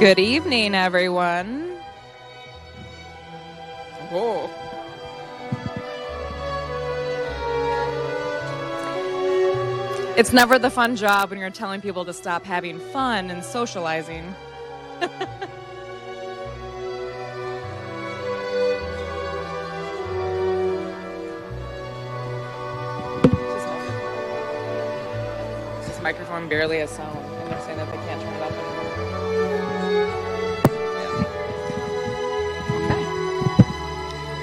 Good evening, everyone. Whoa. It's never the fun job when you're telling people to stop having fun and socializing. This microphone barely has sound, and they're saying that they can't turn it up anymore. Okay.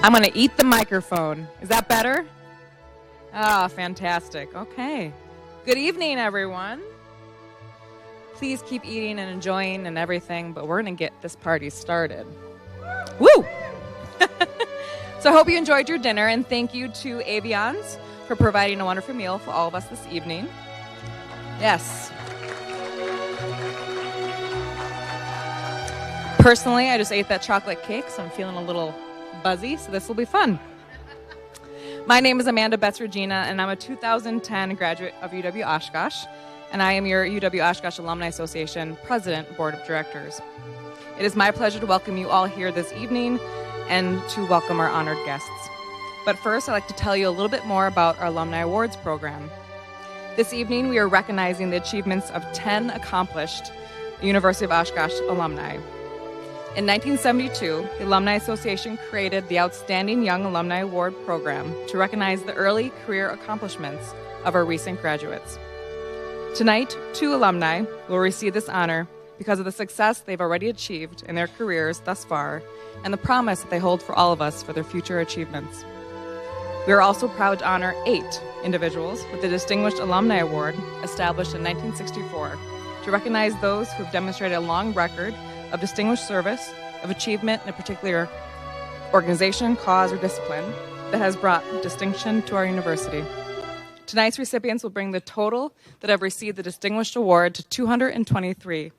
I'm going to eat the microphone. Is that better? Ah, fantastic. Okay. Good evening, everyone. Please keep eating and enjoying and everything, but we're going to get this party started. Woo! So I hope you enjoyed your dinner, and thank you to Avions for providing a wonderful meal for all of us this evening. Yes. Personally, I just ate that chocolate cake, so I'm feeling a little buzzy, so this will be fun. My name is Amanda Betts-Regina, and I'm a 2010 graduate of UW Oshkosh, and I am your UW Oshkosh Alumni Association President Board of Directors. It is my pleasure to welcome you all here this evening and to welcome our honored guests. But first, I'd like to tell you a little bit more about our Alumni Awards program. This evening, we are recognizing the achievements of 10 accomplished University of Oshkosh alumni. In 1972, the Alumni Association created the Outstanding Young Alumni Award program to recognize the early career accomplishments of our recent graduates. Tonight, 2 alumni will receive this honor because of the success they've already achieved in their careers thus far and the promise that they hold for all of us for their future achievements. We are also proud to honor 8 individuals with the Distinguished Alumni Award established in 1964 to recognize those who have demonstrated a long record of distinguished service, of achievement in a particular organization, cause, or discipline that has brought distinction to our university. Tonight's recipients will bring the total that have received the Distinguished Award to 223.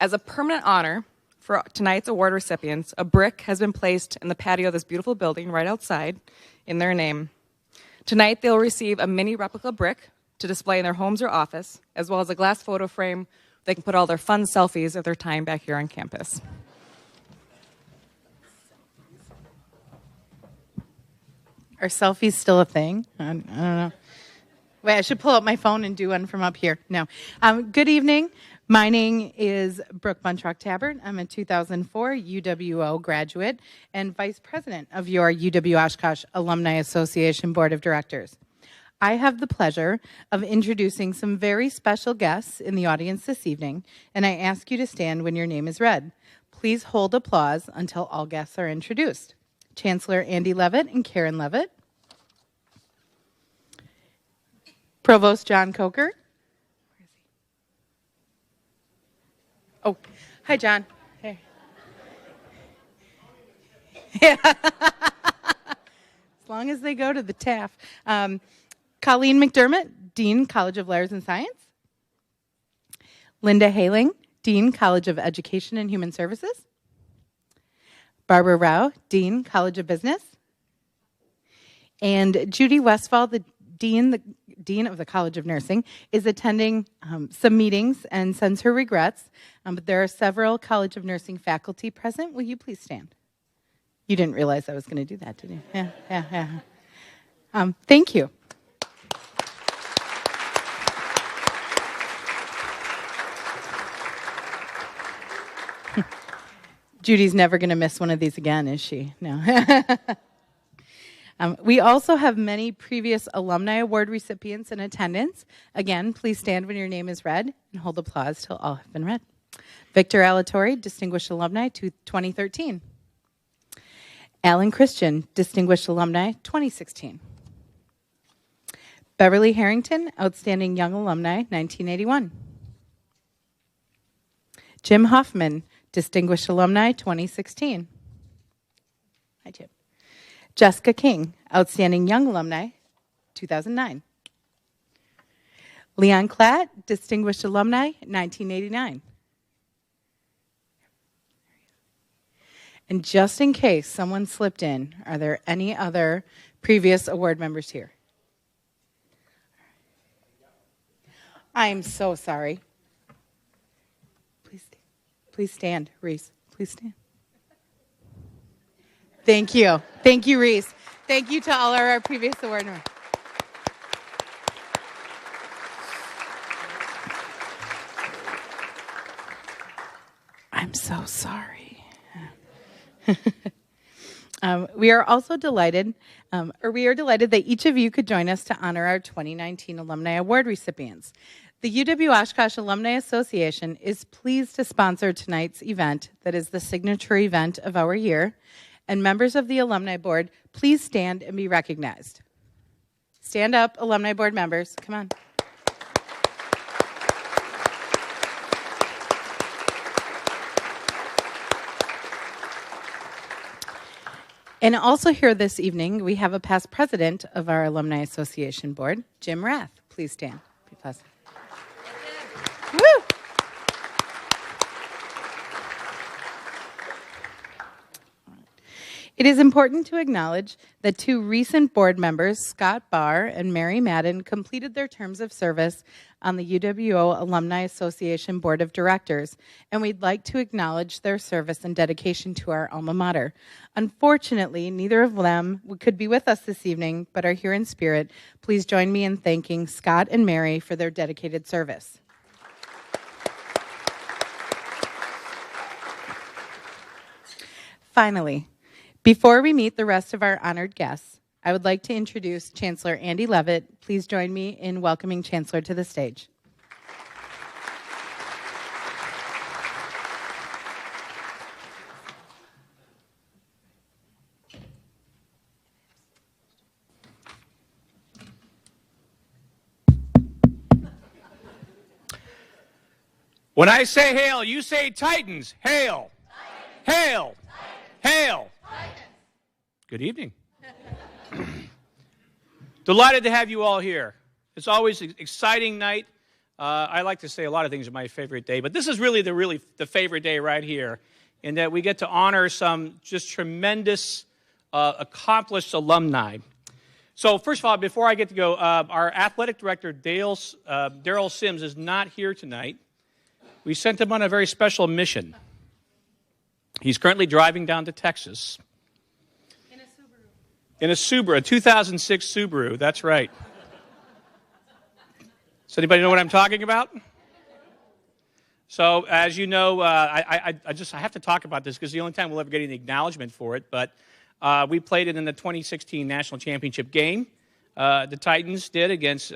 As a permanent honor for tonight's award recipients, a brick has been placed in the patio of this beautiful building right outside in their name. Tonight, they'll receive a mini replica brick to display in their homes or office, as well as a glass photo frame they can put all their fun selfies of their time back here on campus. Are selfies still a thing? I don't know. Wait, I should pull up my phone and do one from up here. No. Good evening. My name is Brooke Buntrock-Tabbert. I'm a 2004 UWO graduate and vice president of your UW Oshkosh Alumni Association Board of Directors. I have the pleasure of introducing some very special guests in the audience this evening, and I ask you to stand when your name is read. Please hold applause until all guests are introduced. Chancellor Andy Levitt and Karen Levitt. Provost John Coker. Oh, hi, John. Hey. Yeah. As long as they go to the TAF. Colleen McDermott, Dean, College of Letters and Science. Linda Haling, Dean, College of Education and Human Services. Barbara Rao, Dean, College of Business. And Judy Westfall, the Dean of the College of Nursing, is attending some meetings and sends her regrets. But there are several College of Nursing faculty present. Will you please stand? You didn't realize I was going to do that, did you? Yeah. Thank you. Judy's never going to miss one of these again, is she? No. We also have many previous Alumni Award recipients in attendance. Again, please stand when your name is read and hold applause till all have been read. Victor Alatorre, Distinguished Alumni, 2013. Alan Christian, Distinguished Alumni, 2016. Beverly Harrington, Outstanding Young Alumni, 1981. Jim Hoffman, Distinguished Alumni, 2016. Hi, Jim. Jessica King, Outstanding Young Alumni, 2009. Leon Klatt, Distinguished Alumni, 1989. And just in case someone slipped in, are there any other previous award members here? I'm so sorry. Please stay. Please stand, Reese. Please stand. Thank you. Thank you, Reese. Thank you to all our previous award winners. I'm so sorry. We are also delighted, that each of you could join us to honor our 2019 Alumni Award recipients. The UW-Oshkosh Alumni Association is pleased to sponsor tonight's event that is the signature event of our year. And members of the Alumni Board, please stand and be recognized. Stand up, Alumni Board members. Come on. And also here this evening, we have a past president of our Alumni Association Board, Jim Rath. Please stand. Be pleasant. Woo! It is important to acknowledge that two recent board members, Scott Barr and Mary Madden, completed their terms of service on the UWO Alumni Association Board of Directors, and we'd like to acknowledge their service and dedication to our alma mater. Unfortunately, neither of them could be with us this evening, but are here in spirit. Please join me in thanking Scott and Mary for their dedicated service. Finally, before we meet the rest of our honored guests, I would like to introduce Chancellor Andy Levitt. Please join me in welcoming Chancellor to the stage. When I say hail, you say Titans. Hail. Titans. Hail. Titans. Hail. Titans. Good evening. Delighted to have you all here. It's always an exciting night. I like to say a lot of things are my favorite day, but this is really the favorite day right here, in that we get to honor some just tremendous, accomplished alumni. So first of all, before I get to go, our athletic director, Daryl Sims, is not here tonight. We sent him on a very special mission. He's currently driving down to Texas. In a Subaru, a 2006 Subaru, that's right. Does anybody know what I'm talking about? So, as you know, I have to talk about this because the only time we'll ever get any acknowledgement for it, but we played it in the 2016 National Championship game. The Titans did against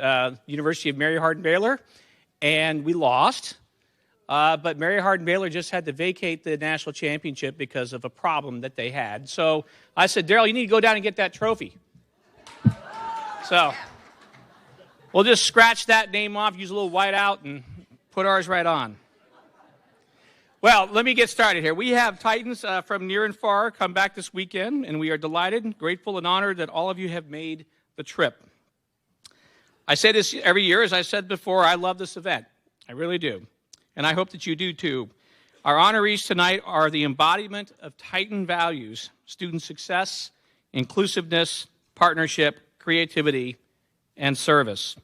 University of Mary Hardin-Baylor, and we lost. But Mary Hardin-Baylor just had to vacate the national championship because of a problem that they had. So I said, Daryl, you need to go down and get that trophy. So we'll just scratch that name off, use a little white out, and put ours right on. Well, let me get started here. We have Titans from near and far come back this weekend, and we are delighted, grateful, and honored that all of you have made the trip. I say this every year. As I said before, I love this event. I really do. And I hope that you do too. Our honorees tonight are the embodiment of Titan values: student success, inclusiveness, partnership, creativity, and service.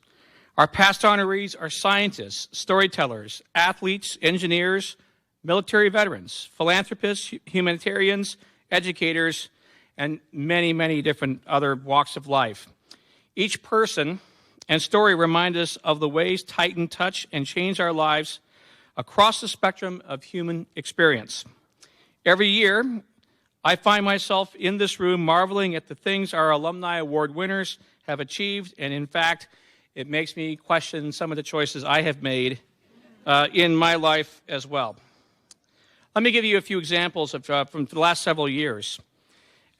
Our past honorees are scientists, storytellers, athletes, engineers, military veterans, philanthropists, humanitarians, educators, and many, many different other walks of life. Each person and story remind us of the ways Titan touch and change our lives across the spectrum of human experience. Every year, I find myself in this room marveling at the things our Alumni Award winners have achieved, and in fact, it makes me question some of the choices I have made in my life as well. Let me give you a few examples from the last several years.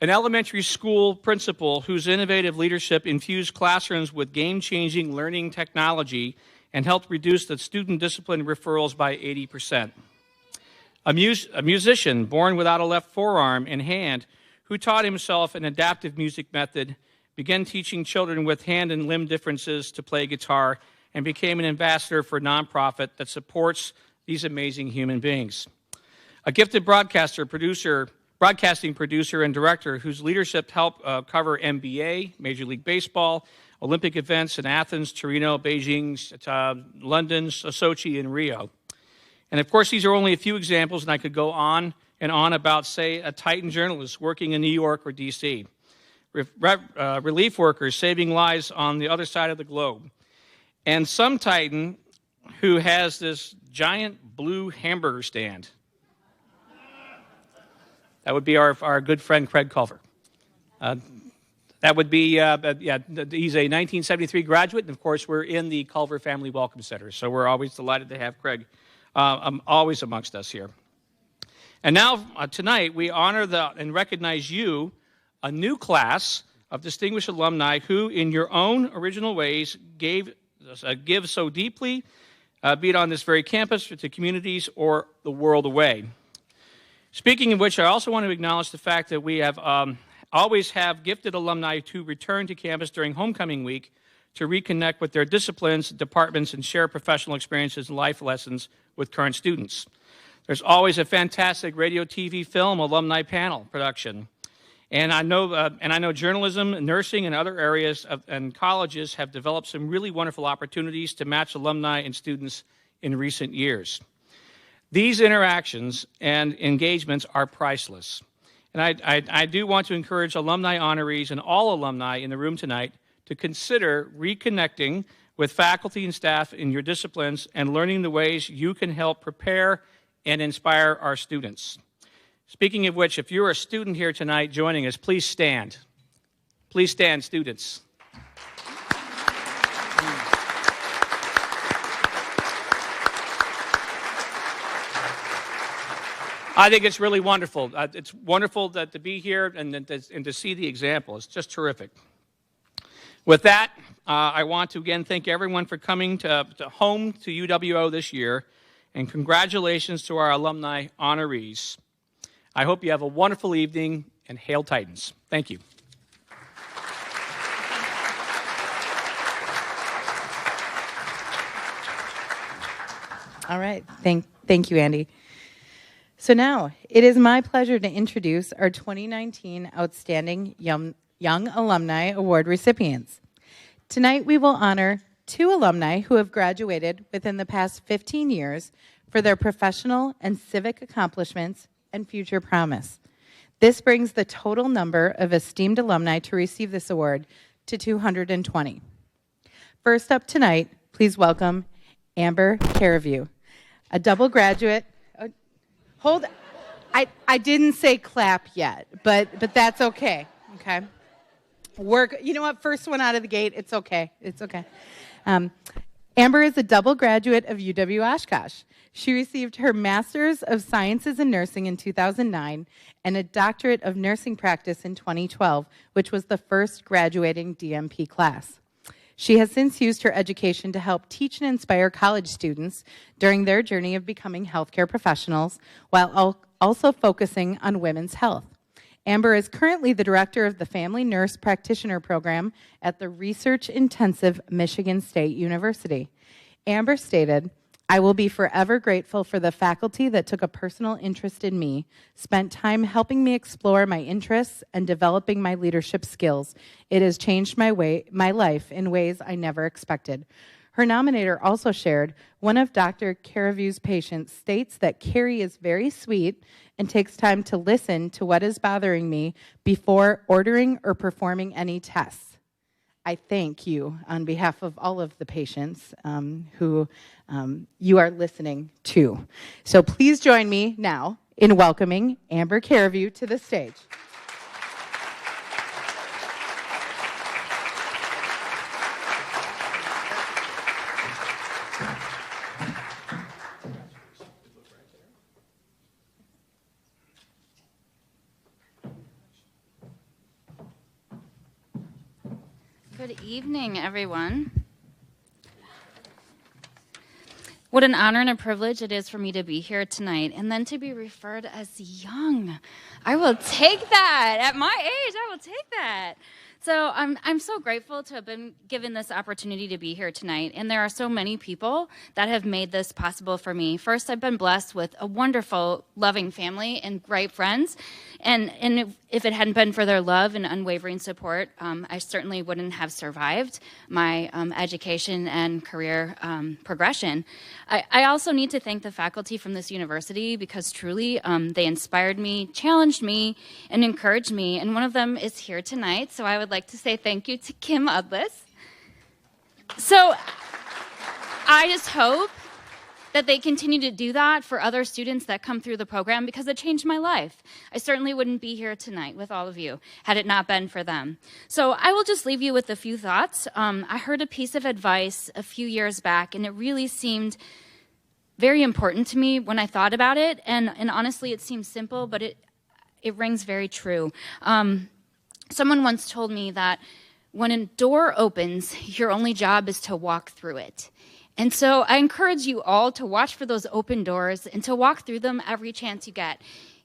An elementary school principal whose innovative leadership infused classrooms with game-changing learning technology and helped reduce the student discipline referrals by 80%. A musician born without a left forearm and hand who taught himself an adaptive music method, began teaching children with hand and limb differences to play guitar, and became an ambassador for a nonprofit that supports these amazing human beings. A gifted broadcasting producer, and director whose leadership helped cover NBA, Major League Baseball, Olympic events in Athens, Torino, Beijing, London, Sochi, and Rio. And of course, these are only a few examples, and I could go on and on about, say, a Titan journalist working in New York or D.C., relief workers saving lives on the other side of the globe, and some Titan who has this giant blue hamburger stand. That would be our good friend Craig Culver. That would be, he's a 1973 graduate, and of course we're in the Culver Family Welcome Center, so we're always delighted to have Craig always amongst us here. And now, tonight, we honor and recognize you, a new class of distinguished alumni who, in your own original ways, give so deeply, be it on this very campus, or to communities, or the world away. Speaking of which, I also want to acknowledge the fact that we have always have gifted alumni who return to campus during homecoming week to reconnect with their disciplines, departments, and share professional experiences and life lessons with current students. There's always a fantastic radio, TV, film, alumni panel production. And I know journalism, nursing, and other areas and colleges have developed some really wonderful opportunities to match alumni and students in recent years. These interactions and engagements are priceless. And I do want to encourage alumni honorees and all alumni in the room tonight to consider reconnecting with faculty and staff in your disciplines and learning the ways you can help prepare and inspire our students. Speaking of which, if you're a student here tonight joining us, please stand. Please stand, students. I think it's really wonderful. It's wonderful to be here and to see the example. It's just terrific. With that, I want to again thank everyone for coming to home to UWO this year, and congratulations to our alumni honorees. I hope you have a wonderful evening, and hail Titans. Thank you. All right. Thank you, Andy. So now, it is my pleasure to introduce our 2019 Outstanding Young Alumni Award recipients. Tonight, we will honor 2 alumni who have graduated within the past 15 years for their professional and civic accomplishments and future promise. This brings the total number of esteemed alumni to receive this award to 220. First up tonight, please welcome Amber Caravue, a double graduate. Hold, I didn't say clap yet, but that's okay. Okay, work. You know what? First one out of the gate. It's okay. It's okay. Amber is a double graduate of UW Oshkosh. She received her Master's of Sciences in Nursing in 2009 and a Doctorate of Nursing Practice in 2012, which was the first graduating DNP class. She has since used her education to help teach and inspire college students during their journey of becoming healthcare professionals, while also focusing on women's health. Amber is currently the director of the Family Nurse Practitioner Program at the research-intensive Michigan State University. Amber stated, "I will be forever grateful for the faculty that took a personal interest in me, spent time helping me explore my interests and developing my leadership skills. It has changed my life in ways I never expected." Her nominator also shared, "One of Dr. Caravue's patients states that Carrie is very sweet and takes time to listen to what is bothering me before ordering or performing any tests." I thank you on behalf of all of the patients who you are listening to. So please join me now in welcoming Amber Caravue to the stage. Good evening, everyone. What an honor and a privilege it is for me to be here tonight and then to be referred as young. I will take that. At my age, I will take that. So I'm so grateful to have been given this opportunity to be here tonight. And there are so many people that have made this possible for me. First, I've been blessed with a wonderful, loving family and great friends. And if it hadn't been for their love and unwavering support, I certainly wouldn't have survived my education and career progression. I also need to thank the faculty from this university because truly they inspired me, challenged me, and encouraged me. And one of them is here tonight, so I would like to say thank you to Kim Udlis. So I just hope that they continue to do that for other students that come through the program because it changed my life. I certainly wouldn't be here tonight with all of you had it not been for them. So I will just leave you with a few thoughts. I heard a piece of advice a few years back, and it really seemed very important to me when I thought about it. And honestly, it seems simple, but it rings very true. Someone once told me that when a door opens, your only job is to walk through it. And so I encourage you all to watch for those open doors and to walk through them every chance you get.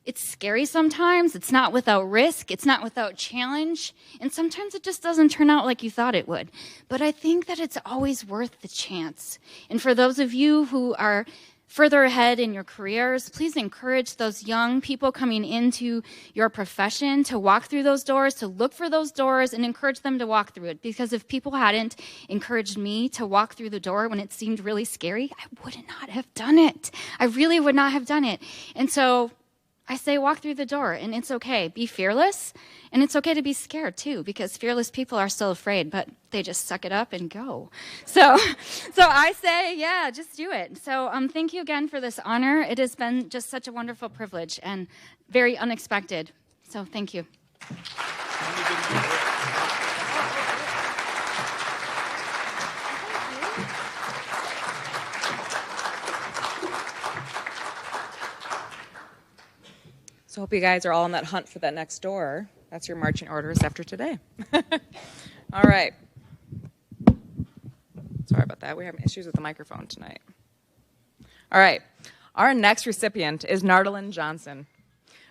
It's scary sometimes. It's not without risk. It's not without challenge. And sometimes it just doesn't turn out like you thought it would. But I think that it's always worth the chance. And for those of you who are further ahead in your careers, please encourage those young people coming into your profession to walk through those doors, to look for those doors, and encourage them to walk through it. Because if people hadn't encouraged me to walk through the door when it seemed really scary, I would not have done it. I really would not have done it. And so I say walk through the door, and it's okay. Be fearless, and it's okay to be scared too, because fearless people are still afraid, but they just suck it up and go. So I say, yeah, just do it. So thank you again for this honor. It has been just such a wonderful privilege and very unexpected. So thank you. So hope you guys are all on that hunt for that next door. That's your marching orders after today. All right. Sorry about that. We're having issues with the microphone tonight. All right. Our next recipient is Nardalyn Johnson.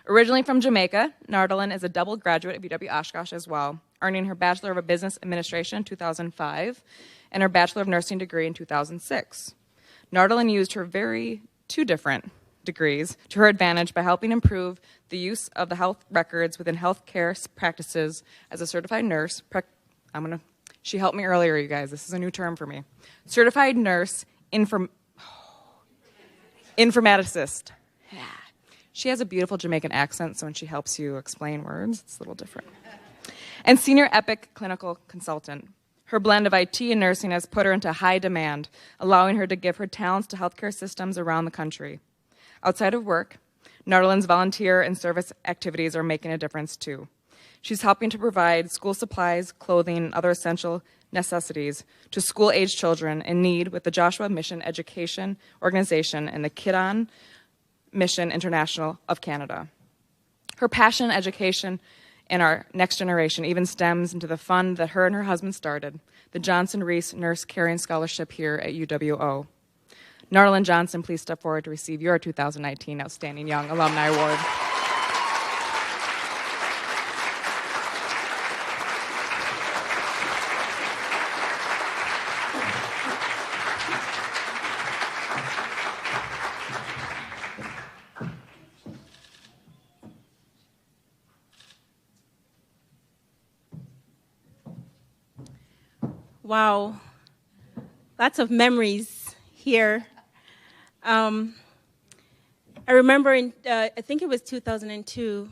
Originally from Jamaica, Nardalyn is a double graduate of UW Oshkosh as well, earning her Bachelor of Business Administration in 2005 and her Bachelor of Nursing degree in 2006. Nardalyn used her two different degrees to her advantage by helping improve the use of the health records within healthcare practices as a certified nurse. She helped me earlier, you guys. This is a new term for me. Certified nurse informaticist. Yeah. She has a beautiful Jamaican accent, so when she helps you explain words, it's a little different. And senior EPIC clinical consultant. Her blend of IT and nursing has put her into high demand, allowing her to give her talents to healthcare systems around the country. Outside of work, Nardalyn's volunteer and service activities are making a difference too. She's helping to provide school supplies, clothing, and other essential necessities to school-age children in need with the Joshua Mission Education Organization and the Kidon Mission International of Canada. Her passion in education and our next generation even stems into the fund that her and her husband started, the Johnson Reese Nurse Caring Scholarship here at UWO. Nardalyn Johnson, please step forward to receive your 2019 Outstanding Young Alumni Award. Wow, lots of memories here. I remember I think it was 2002,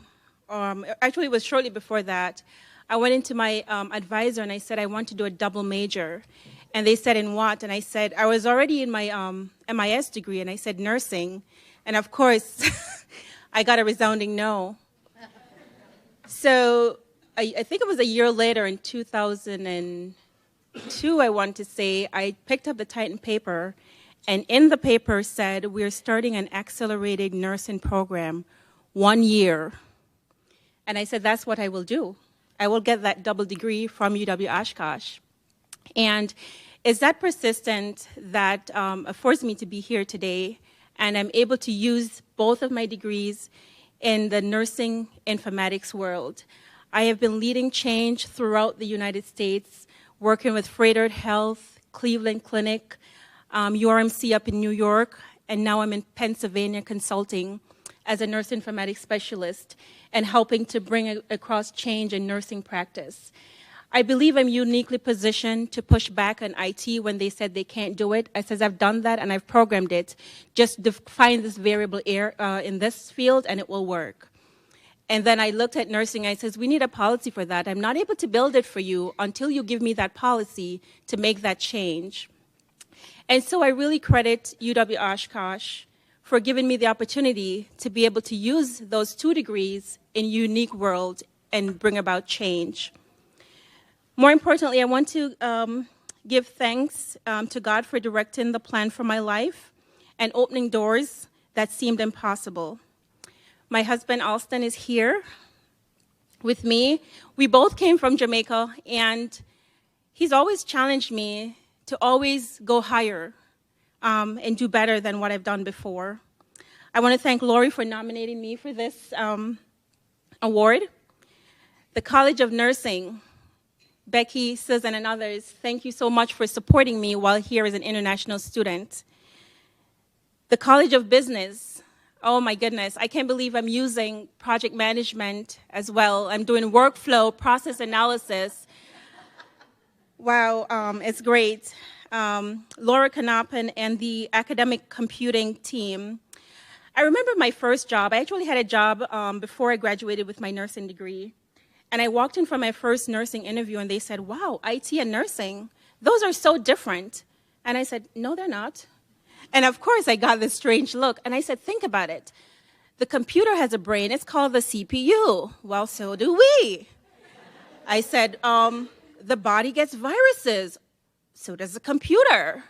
actually it was shortly before that, I went into my advisor and I said I want to do a double major. And they said, in what? And I said, I was already in my MIS degree, and I said nursing. And of course, I got a resounding no. So I think it was a year later in 2002, I want to say, I picked up the Titan paper, and in the paper said, we're starting an accelerated nursing program 1 year. And I said, that's what I will do. I will get that double degree from UW Oshkosh. And it's that persistent that affords me to be here today, and I'm able to use both of my degrees in the nursing informatics world. I have been leading change throughout the United States, working with Freighter Health, Cleveland Clinic, URMC up in New York, and now I'm in Pennsylvania consulting as a nurse informatics specialist and helping to bring across change in nursing practice. I believe I'm uniquely positioned to push back on IT when they said they can't do it. I says I've done that and I've programmed it. Just define this variable in this field and it will work. And then I looked at nursing. I says, we need a policy for that. I'm not able to build it for you until you give me that policy to make that change. And so I really credit UW Oshkosh for giving me the opportunity to be able to use those 2 degrees in a unique world and bring about change. More importantly, I want to give thanks to God for directing the plan for my life and opening doors that seemed impossible. My husband, Alston, is here with me. We both came from Jamaica, and he's always challenged me to always go higher and do better than what I've done before. I want to thank Lori for nominating me for this award. The College of Nursing, Becky, Susan, and others, thank you so much for supporting me while here as an international student. The College of Business, oh my goodness, I can't believe I'm using project management as well. I'm doing workflow, process analysis. Wow, it's great. Laura Knappen and the academic computing team. I remember my first job. I actually had a job before I graduated with my nursing degree. And I walked in for my first nursing interview and they said, wow, IT and nursing, those are so different. And I said, no, they're not. And of course, I got this strange look. And I said, think about it. The computer has a brain. It's called the CPU. Well, so do we. I said, the body gets viruses. So does the computer.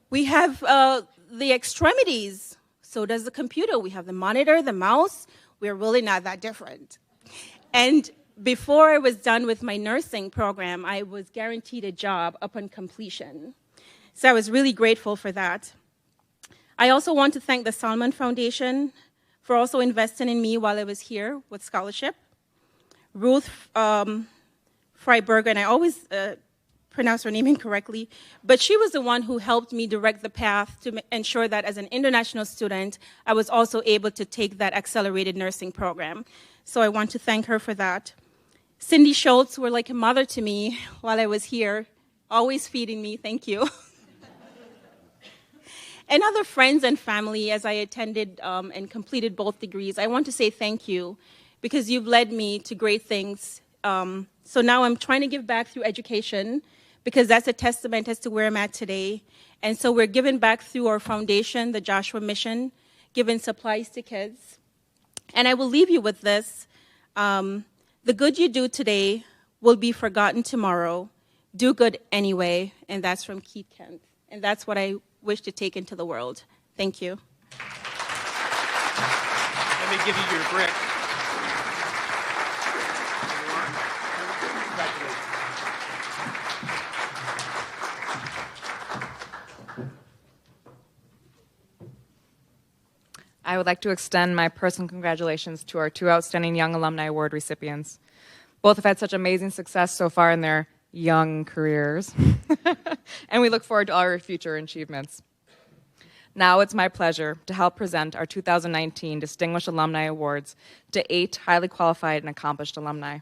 We have the extremities. So does the computer. We have the monitor, the mouse. We're really not that different. And before I was done with my nursing program, I was guaranteed a job upon completion. So I was really grateful for that. I also want to thank the Salman Foundation for also investing in me while I was here with scholarship. Ruth Freiberger, and I always pronounce her name incorrectly, but she was the one who helped me direct the path to ensure that as an international student, I was also able to take that accelerated nursing program. So I want to thank her for that. Cindy Schultz were like a mother to me while I was here, always feeding me, thank you. And other friends and family as I attended and completed both degrees, I want to say thank you because you've led me to great things. So now I'm trying to give back through education because that's a testament as to where I'm at today. And so we're giving back through our foundation, the Joshua Mission, giving supplies to kids. And I will leave you with this. The good you do today will be forgotten tomorrow. Do good anyway. And that's from Keith Kent. And that's what I wish to take into the world. Thank you. Let me give you your brick. I would like to extend my personal congratulations to our 2 outstanding Young Alumni Award recipients. Both have had such amazing success so far in their young careers, and we look forward to all your future achievements. Now it's my pleasure to help present our 2019 Distinguished Alumni Awards to 8 highly qualified and accomplished alumni.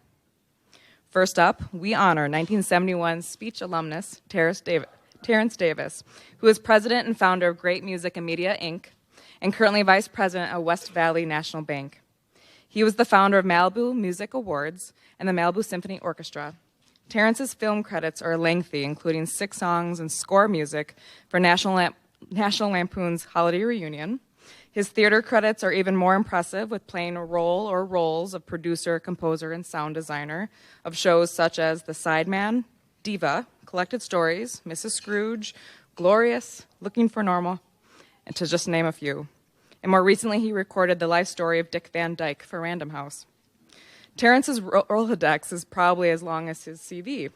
First up, we honor 1971 speech alumnus Terrence Davis, who is president and founder of Great Music and Media, Inc., and currently vice president of West Valley National Bank. He was the founder of Malibu Music Awards and the Malibu Symphony Orchestra. Terrence's film credits are lengthy, including 6 songs and score music for National Lampoon's Holiday Reunion. His theater credits are even more impressive, with playing a role or roles of producer, composer, and sound designer of shows such as The Sideman, Diva, Collected Stories, Mrs. Scrooge, Glorious, Looking for Normal, and to just name a few. And more recently, he recorded the life story of Dick Van Dyke for Random House. Terrence's Rolodex is probably as long as his CV,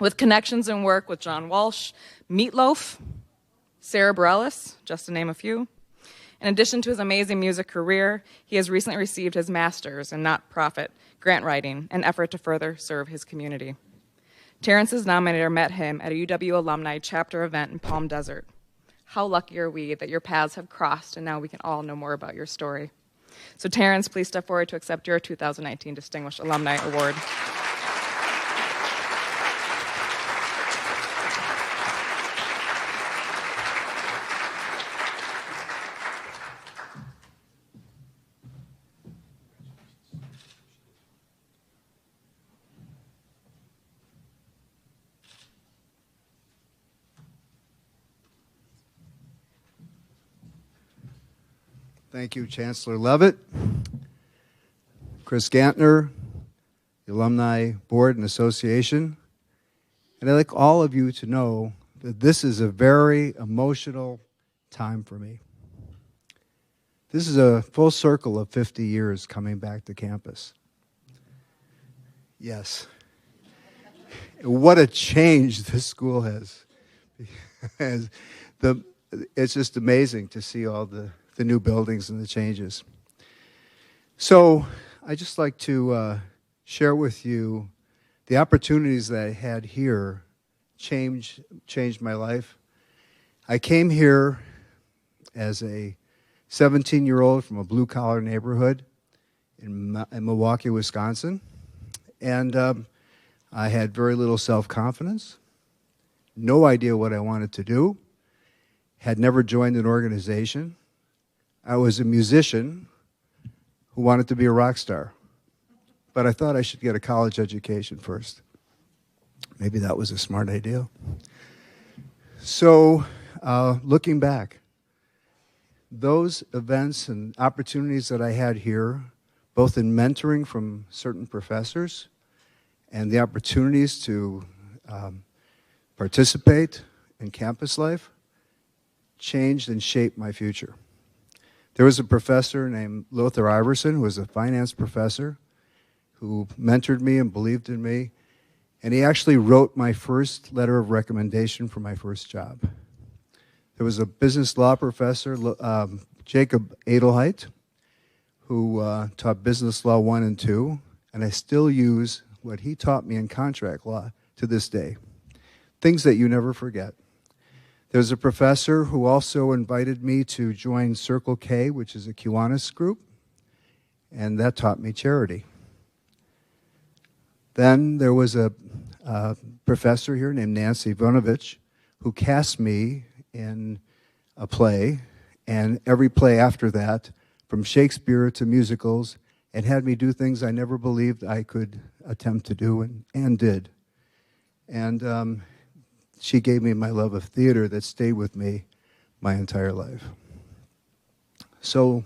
with connections and work with John Walsh, Meatloaf, Sarah Bareilles, just to name a few. In addition to his amazing music career, he has recently received his master's in not-profit grant writing, an effort to further serve his community. Terrence's nominator met him at a UW alumni chapter event in Palm Desert. How lucky are we that your paths have crossed and now we can all know more about your story. So Terrence, please step forward to accept your 2019 Distinguished Alumni Award. Thank you, Chancellor Levitt, Chris Gantner, the Alumni Board and Association. And I'd like all of you to know that this is a very emotional time for me. This is a full circle of 50 years coming back to campus. Yes. What a change this school has. It's just amazing to see all the new buildings and the changes. So I'd just like to share with you the opportunities that I had here changed my life. I came here as a 17-year-old from a blue-collar neighborhood in Milwaukee, Wisconsin. And I had very little self-confidence, no idea what I wanted to do, had never joined an organization. I was a musician who wanted to be a rock star, but I thought I should get a college education first. Maybe that was a smart idea. So, looking back, those events and opportunities that I had here, both in mentoring from certain professors and the opportunities to participate in campus life, changed and shaped my future. There was a professor named Lothar Iverson, who was a finance professor, who mentored me and believed in me, and he actually wrote my first letter of recommendation for my first job. There was a business law professor, Jacob Adelheit, who taught business law 1 and 2, and I still use what he taught me in contract law to this day. Things that you never forget. There's a professor who also invited me to join Circle K, which is a Kiwanis group, and that taught me charity. Then there was a professor here named Nancy Ivanovich who cast me in a play, and every play after that, from Shakespeare to musicals, and had me do things I never believed I could attempt to do, and did. And she gave me my love of theater that stayed with me my entire life. So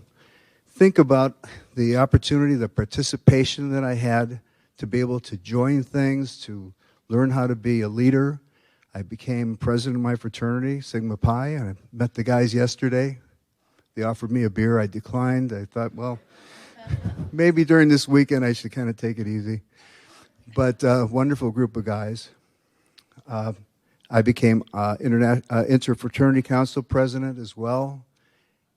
think about the opportunity, the participation that I had to be able to join things, to learn how to be a leader. I became president of my fraternity, Sigma Pi, and I met the guys yesterday. They offered me a beer. I declined. I thought, well, maybe during this weekend I should kind of take it easy. But wonderful group of guys. I became Interfraternity Council president as well.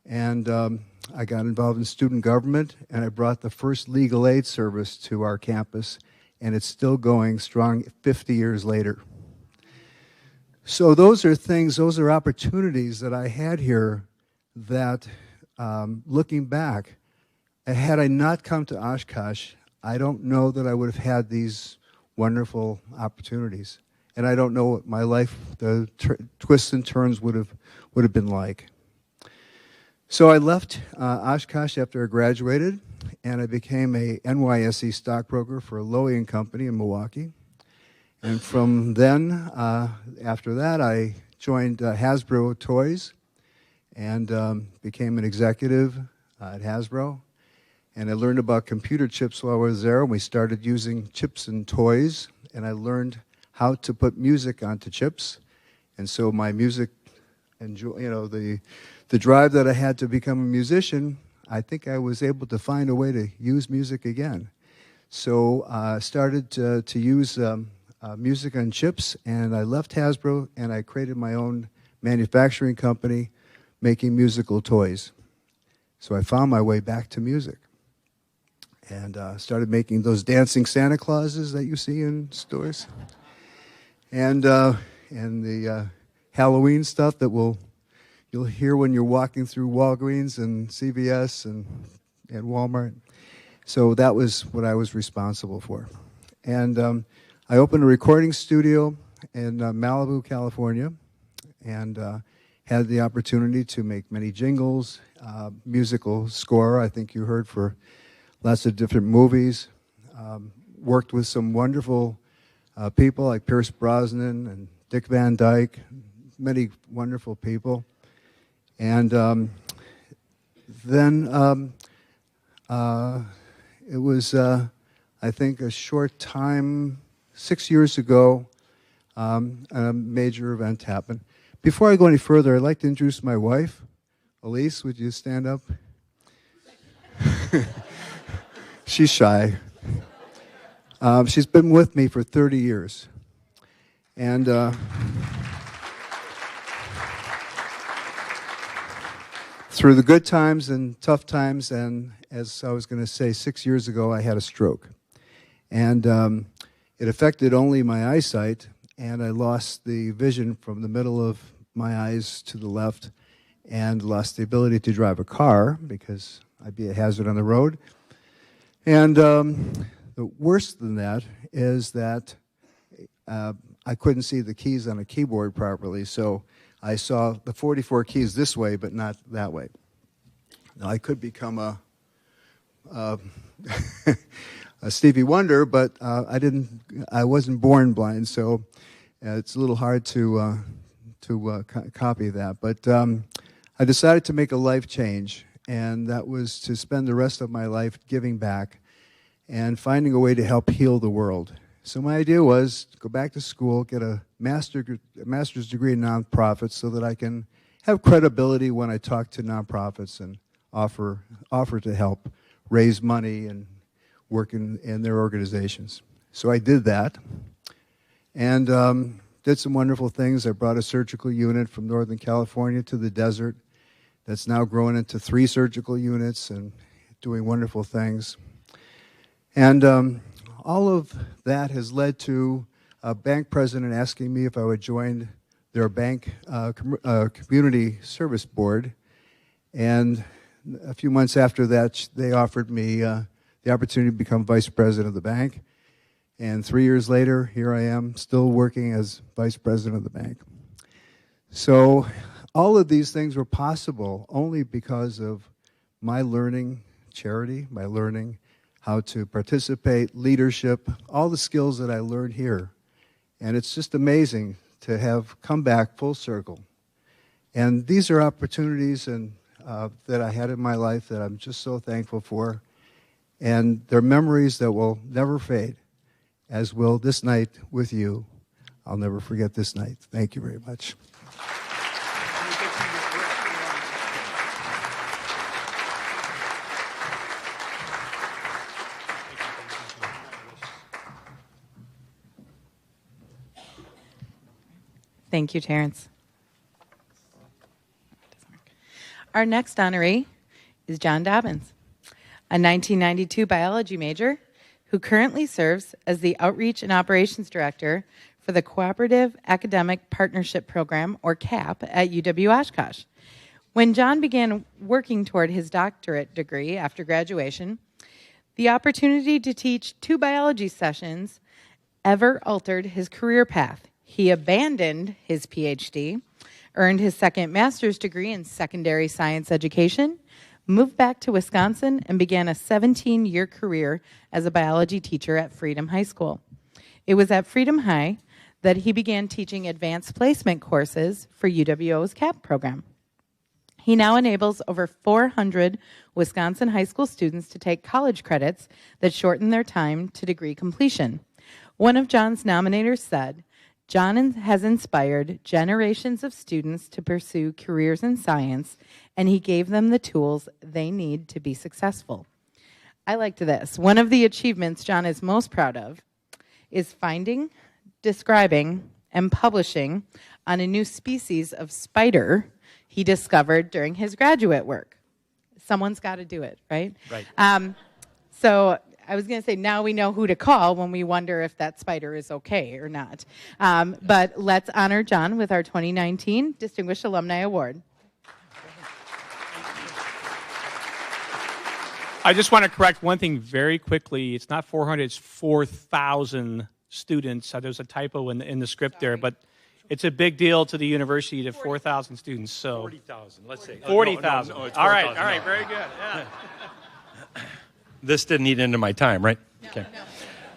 And I got involved in student government, and I brought the first legal aid service to our campus, and it's still going strong 50 years later. So those are things, those are opportunities that I had here that, looking back, had I not come to Oshkosh, I don't know that I would have had these wonderful opportunities. And I don't know what my life, the twists and turns would have been like. So I left Oshkosh after I graduated, and I became a NYSE stockbroker for a Lowy & Company in Milwaukee. And from then, after that, I joined Hasbro Toys and became an executive at Hasbro. And I learned about computer chips while I was there, and we started using chips in toys, and I learned how to put music onto chips. And so my music, the drive that I had to become a musician, I think I was able to find a way to use music again. So I started to use music on chips, and I left Hasbro, and I created my own manufacturing company making musical toys. So I found my way back to music and started making those dancing Santa Clauses that you see in stores. And the Halloween stuff that you'll hear when you're walking through Walgreens and CVS and Walmart. So that was what I was responsible for. And I opened a recording studio in Malibu, California, and had the opportunity to make many jingles, musical score, I think you heard, for lots of different movies. Worked with some wonderful people like Pierce Brosnan and Dick Van Dyke, many wonderful people. And then it was, I think, a short time, 6 years ago, a major event happened. Before I go any further, I'd like to introduce my wife. Elise, would you stand up? She's shy. She's been with me for 30 years. And through the good times and tough times, and as I was going to say, 6 years ago, I had a stroke. And it affected only my eyesight, and I lost the vision from the middle of my eyes to the left, and lost the ability to drive a car because I'd be a hazard on the road. And the worst than that is that I couldn't see the keys on a keyboard properly, so I saw the 44 keys this way, but not that way. Now, I could become a Stevie Wonder, but I wasn't born blind, so it's a little hard to copy that. But I decided to make a life change, and that was to spend the rest of my life giving back and finding a way to help heal the world. So my idea was to go back to school, get a master's degree in nonprofits so that I can have credibility when I talk to nonprofits and offer to help raise money and work in their organizations. So I did that and did some wonderful things. I brought a surgical unit from Northern California to the desert that's now grown into 3 surgical units and doing wonderful things. And all of that has led to a bank president asking me if I would join their bank community service board. And a few months after that, they offered me the opportunity to become vice president of the bank. And 3 years later, here I am, still working as vice president of the bank. So all of these things were possible only because of my learning charity, my learning how to participate, leadership, all the skills that I learned here. And it's just amazing to have come back full circle. And these are opportunities that I had in my life that I'm just so thankful for. And they're memories that will never fade, as will this night with you. I'll never forget this night. Thank you very much. Thank you, Terrence. Our next honoree is John Dobbins, a 1992 biology major who currently serves as the Outreach and Operations Director for the Cooperative Academic Partnership Program, or CAP, at UW Oshkosh. When John began working toward his doctorate degree after graduation, the opportunity to teach 2 biology sessions ever altered his career path. He abandoned his PhD, earned his second master's degree in secondary science education, moved back to Wisconsin, and began a 17-year career as a biology teacher at Freedom High School. It was at Freedom High that he began teaching advanced placement courses for UWO's CAP program. He now enables over 400 Wisconsin high school students to take college credits that shorten their time to degree completion. One of John's nominators said, "John has inspired generations of students to pursue careers in science, and he gave them the tools they need to be successful." I liked this. One of the achievements John is most proud of is finding, describing, and publishing on a new species of spider he discovered during his graduate work. Someone's got to do it, right? Right. So I was going to say, now we know who to call when we wonder if that spider is okay or not. But let's honor John with our 2019 Distinguished Alumni Award. I just want to correct one thing very quickly. It's not 400, it's 4,000 students. There's a typo in the script there, but it's a big deal to the university to 4,000 students. So 40,000, let's say. 40,000. No, it's all right, 40,000. very good. Yeah. This didn't eat into my time, right? No, okay.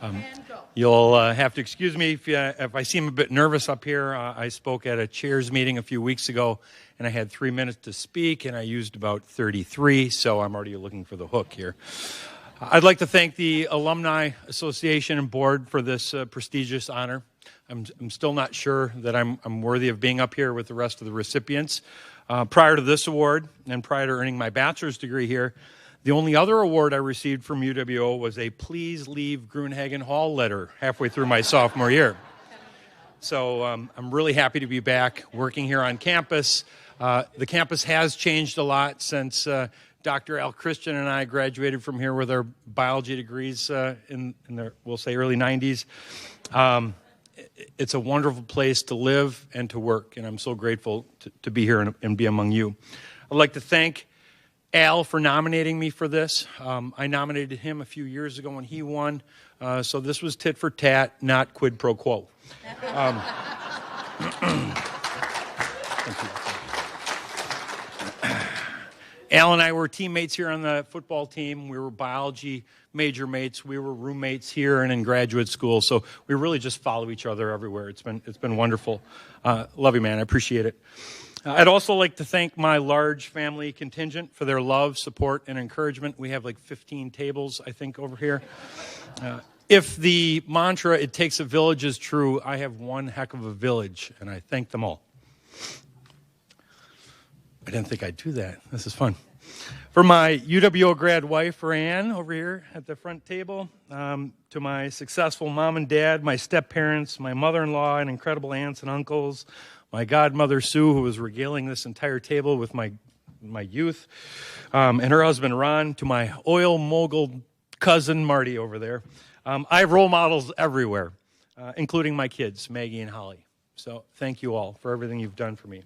no. And go. You'll have to excuse me if I seem a bit nervous up here. I spoke at a chairs meeting a few weeks ago, and I had 3 minutes to speak, and I used about 33, so I'm already looking for the hook here. I'd like to thank the Alumni Association and Board for this prestigious honor. I'm still not sure that I'm worthy of being up here with the rest of the recipients. Prior to this award, and prior to earning my bachelor's degree here, the only other award I received from UWO was a Please Leave Grunhagen Hall letter halfway through my sophomore year. So I'm really happy to be back working here on campus. The campus has changed a lot since Dr. Al Christian and I graduated from here with our biology degrees in the, we'll say, early 90s. It's a wonderful place to live and to work, and I'm so grateful to be here and be among you. I'd like to thank Al for nominating me for this. I nominated him a few years ago when he won, so this was tit for tat, not quid pro quo. Thank you. Al and I were teammates here on the football team. We were biology major mates. We were roommates here and in graduate school, so we really just follow each other everywhere. It's been wonderful. Love you, man. I appreciate it. I'd also like to thank my large family contingent for their love, support, and encouragement. We have like 15 tables, I think, over here. If the mantra, "it takes a village," is true, I have one heck of a village, and I thank them all. I didn't think I'd do that. This is fun. For my UWO grad wife, Ryan, over here at the front table, to my successful mom and dad, my step-parents, my mother-in-law, and incredible aunts and uncles, my godmother, Sue, who was regaling this entire table with my youth, and her husband, Ron, to my oil mogul cousin, Marty, over there. I have role models everywhere, including my kids, Maggie and Holly. So thank you all for everything you've done for me.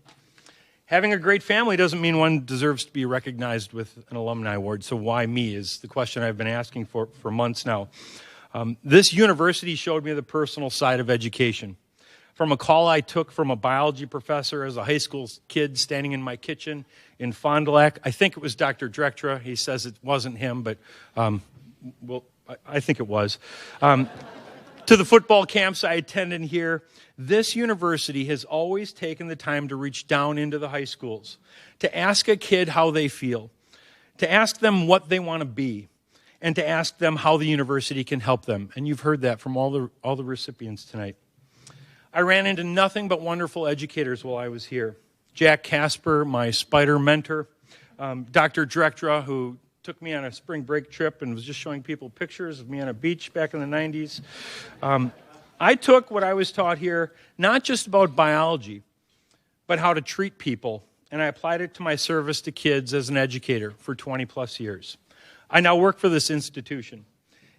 Having a great family doesn't mean one deserves to be recognized with an alumni award, so why me is the question I've been asking for months now. This university showed me the personal side of education. From a call I took from a biology professor as a high school kid standing in my kitchen in Fond du Lac. I think it was Dr. Drektra. He says it wasn't him, but I think it was. To the football camps I attended here, this university has always taken the time to reach down into the high schools, to ask a kid how they feel, to ask them what they want to be, and to ask them how the university can help them. And you've heard that from all the recipients tonight. I ran into nothing but wonderful educators while I was here. Jack Casper, my spider mentor, Dr. Drektra, who took me on a spring break trip and was just showing people pictures of me on a beach back in the 90s. I took what I was taught here, not just about biology, but how to treat people, and I applied it to my service to kids as an educator for 20 plus years. I now work for this institution,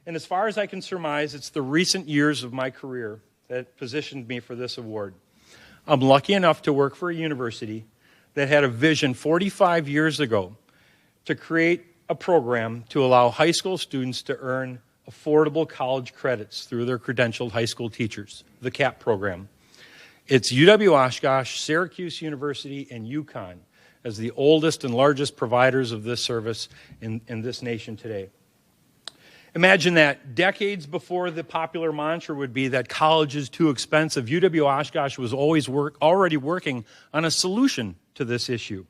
and as far as I can surmise, it's the recent years of my career that positioned me for this award. I'm lucky enough to work for a university that had a vision 45 years ago to create a program to allow high school students to earn affordable college credits through their credentialed high school teachers, the CAP program. It's UW-Oshkosh, Syracuse University, and UConn as the oldest and largest providers of this service in this nation today. Imagine that decades before the popular mantra would be that college is too expensive, UW-Oshkosh was already working on a solution to this issue.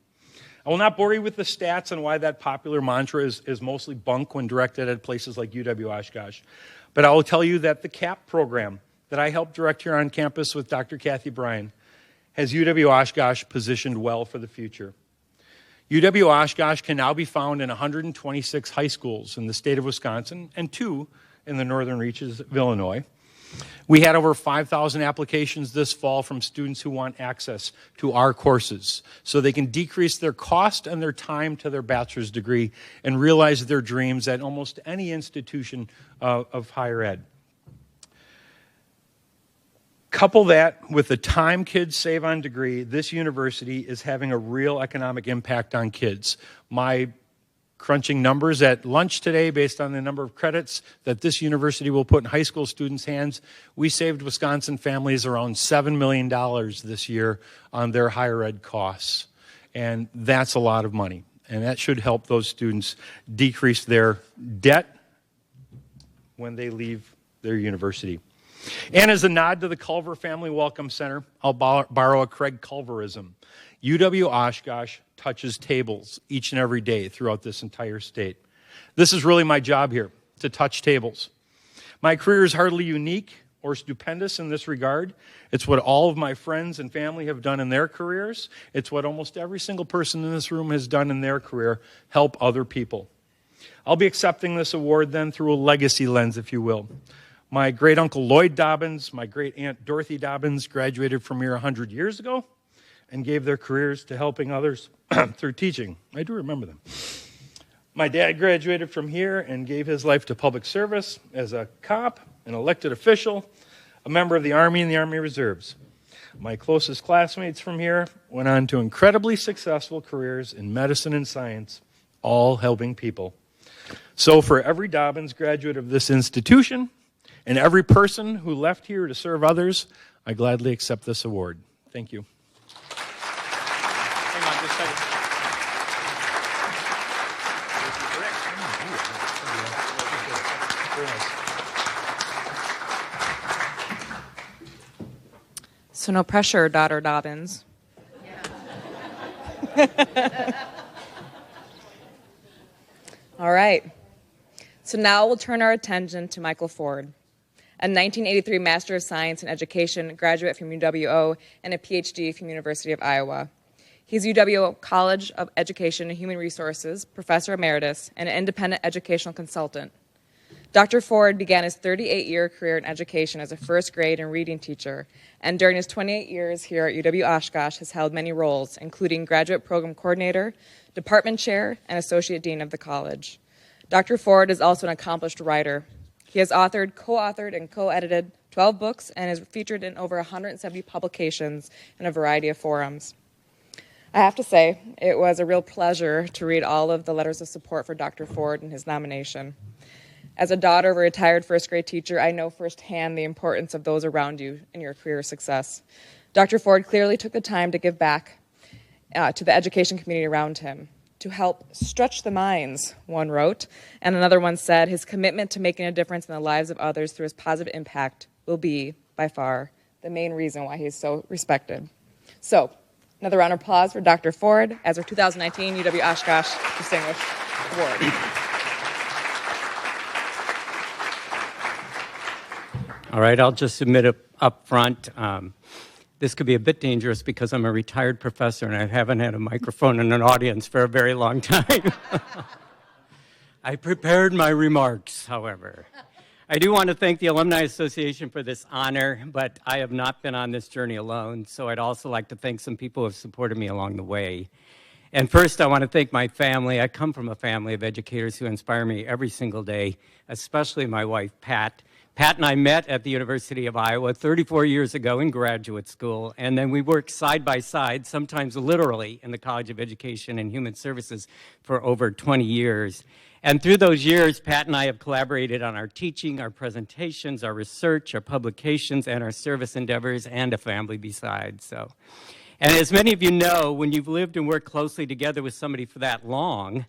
I will not bore you with the stats on why that popular mantra is mostly bunk when directed at places like UW-Oshkosh, but I will tell you that the CAP program that I helped direct here on campus with Dr. Kathy Bryan has UW-Oshkosh positioned well for the future. UW-Oshkosh can now be found in 126 high schools in the state of Wisconsin and 2 in the northern reaches of Illinois. We had over 5,000 applications this fall from students who want access to our courses so they can decrease their cost and their time to their bachelor's degree and realize their dreams at almost any institution of higher ed. Couple that with the time kids save on degree, this university is having a real economic impact on kids. My crunching numbers at lunch today based on the number of credits that this university will put in high school students' hands, we saved Wisconsin families around $7 million this year on their higher ed costs. And that's a lot of money. And that should help those students decrease their debt when they leave their university. And as a nod to the Culver Family Welcome Center, I'll borrow a Craig Culverism. UW Oshkosh touches tables each and every day throughout this entire state. This is really my job here, to touch tables. My career is hardly unique or stupendous in this regard. It's what all of my friends and family have done in their careers. It's what almost every single person in this room has done in their career, help other people. I'll be accepting this award then through a legacy lens, if you will. My great-uncle Lloyd Dobbins, my great-aunt Dorothy Dobbins graduated from here 100 years ago and gave their careers to helping others through teaching. I do remember them. My dad graduated from here and gave his life to public service as a cop, an elected official, a member of the Army and the Army Reserves. My closest classmates from here went on to incredibly successful careers in medicine and science, all helping people. So for every Dobbins graduate of this institution and every person who left here to serve others, I gladly accept this award. Thank you. Hang on just a second. So no pressure, daughter Dobbins. All right. So now we'll turn our attention to Michael Ford, a 1983 Master of Science in Education graduate from UWO and a PhD from University of Iowa. He's UWO College of Education and Human Resources Professor Emeritus and an independent educational consultant. Dr. Ford began his 38-year career in education as a first grade and reading teacher, and during his 28 years here at UW Oshkosh has held many roles, including graduate program coordinator, department chair, and associate dean of the college. Dr. Ford is also an accomplished writer. He has authored, co-authored, and co-edited 12 books and is featured in over 170 publications in a variety of forums. I have to say, it was a real pleasure to read all of the letters of support for Dr. Ford and his nomination. As a daughter of a retired first grade teacher, I know firsthand the importance of those around you in your career success. Dr. Ford clearly took the time to give back to the education community around him, to help stretch the minds, one wrote, and another one said, his commitment to making a difference in the lives of others through his positive impact will be, by far, the main reason why he's so respected. So, another round of applause for Dr. Ford as our 2019 UW Oshkosh Distinguished Award. All right, I'll just submit it up front. This could be a bit dangerous because I'm a retired professor and I haven't had a microphone in an audience for a very long time. I prepared my remarks, however. I do want to thank the Alumni Association for this honor, but I have not been on this journey alone, so I'd also like to thank some people who have supported me along the way. And first, I want to thank my family. I come from a family of educators who inspire me every single day, especially my wife, Pat. Pat and I met at the University of Iowa 34 years ago in graduate school, and then we worked side by side, sometimes literally, in the College of Education and Human Services for over 20 years. And through those years, Pat and I have collaborated on our teaching, our presentations, our research, our publications, and our service endeavors, and a family besides. And as many of you know, when you've lived and worked closely together with somebody for that long,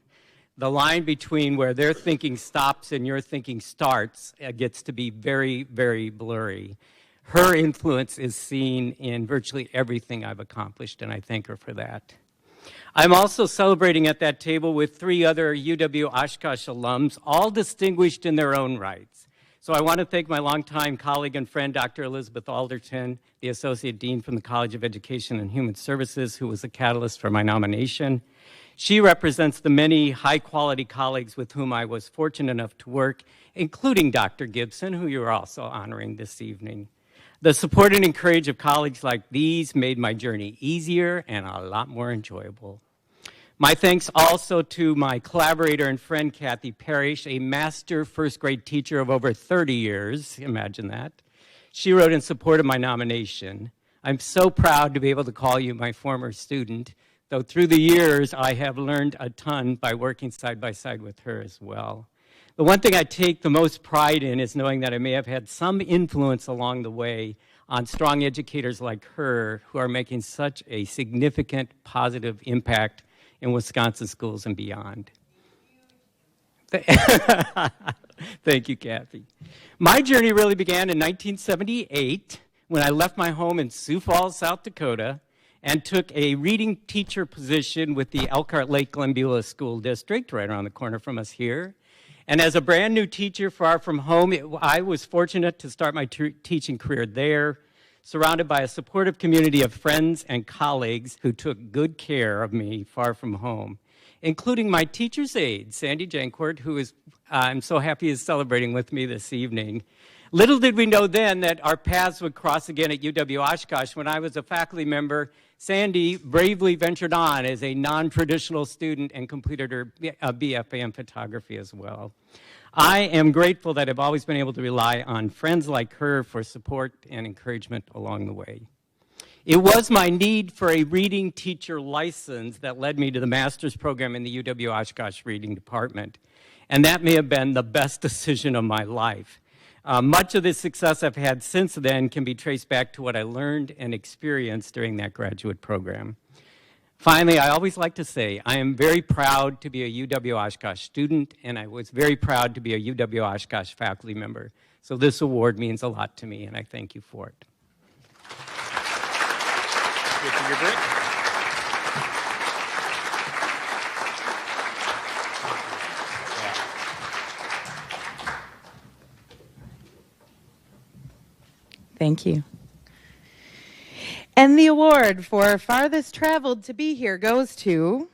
the line between where their thinking stops and your thinking starts gets to be very, very blurry. Her influence is seen in virtually everything I've accomplished, and I thank her for that. I'm also celebrating at that table with 3 other UW Oshkosh alums, all distinguished in their own rights. So I want to thank my longtime colleague and friend, Dr. Elizabeth Alderton, the Associate Dean from the College of Education and Human Services, who was a catalyst for my nomination. She represents the many high-quality colleagues with whom I was fortunate enough to work, including Dr. Gibson, who you're also honoring this evening. The support and encouragement of colleagues like these made my journey easier and a lot more enjoyable. My thanks also to my collaborator and friend, Kathy Parrish, a master first-grade teacher of over 30 years. Imagine that. She wrote in support of my nomination. I'm so proud to be able to call you my former student, though through the years, I have learned a ton by working side by side with her as well. The one thing I take the most pride in is knowing that I may have had some influence along the way on strong educators like her who are making such a significant positive impact in Wisconsin schools and beyond. Thank you, Kathy. My journey really began in 1978 when I left my home in Sioux Falls, South Dakota, and took a reading teacher position with the Elkhart Lake Glenbeulah School District, right around the corner from us here. And as a brand new teacher far from home, I was fortunate to start my teaching career there, surrounded by a supportive community of friends and colleagues who took good care of me far from home, including my teacher's aide, Sandy Jancourt, who is, I'm so happy is celebrating with me this evening. Little did we know then that our paths would cross again at UW Oshkosh. When I was a faculty member, Sandy bravely ventured on as a non-traditional student and completed her BFA in photography as well. I am grateful that I've always been able to rely on friends like her for support and encouragement along the way. It was my need for a reading teacher license that led me to the master's program in the UW Oshkosh Reading Department, and that may have been the best decision of my life. Much of the success I've had since then can be traced back to what I learned and experienced during that graduate program. Finally, I always like to say I am very proud to be a UW Oshkosh student, and I was very proud to be a UW Oshkosh faculty member. So this award means a lot to me, and I thank you for it. Good for your break. Thank you. And the award for farthest traveled to be here goes to,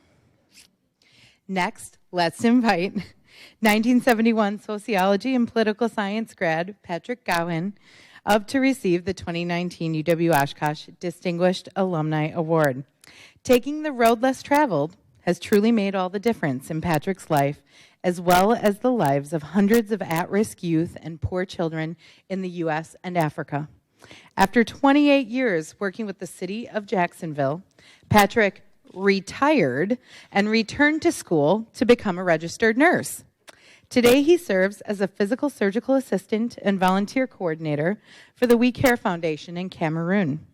next, let's invite 1971 Sociology and Political Science grad Patrick Gowan up to receive the 2019 UW Oshkosh Distinguished Alumni Award. Taking the road less traveled has truly made all the difference in Patrick's life, as well as the lives of hundreds of at-risk youth and poor children in the U.S. and Africa. After 28 years working with the city of Jacksonville, Patrick retired and returned to school to become a registered nurse. Today, he serves as a physical surgical assistant and volunteer coordinator for the We Care Foundation in Cameroon.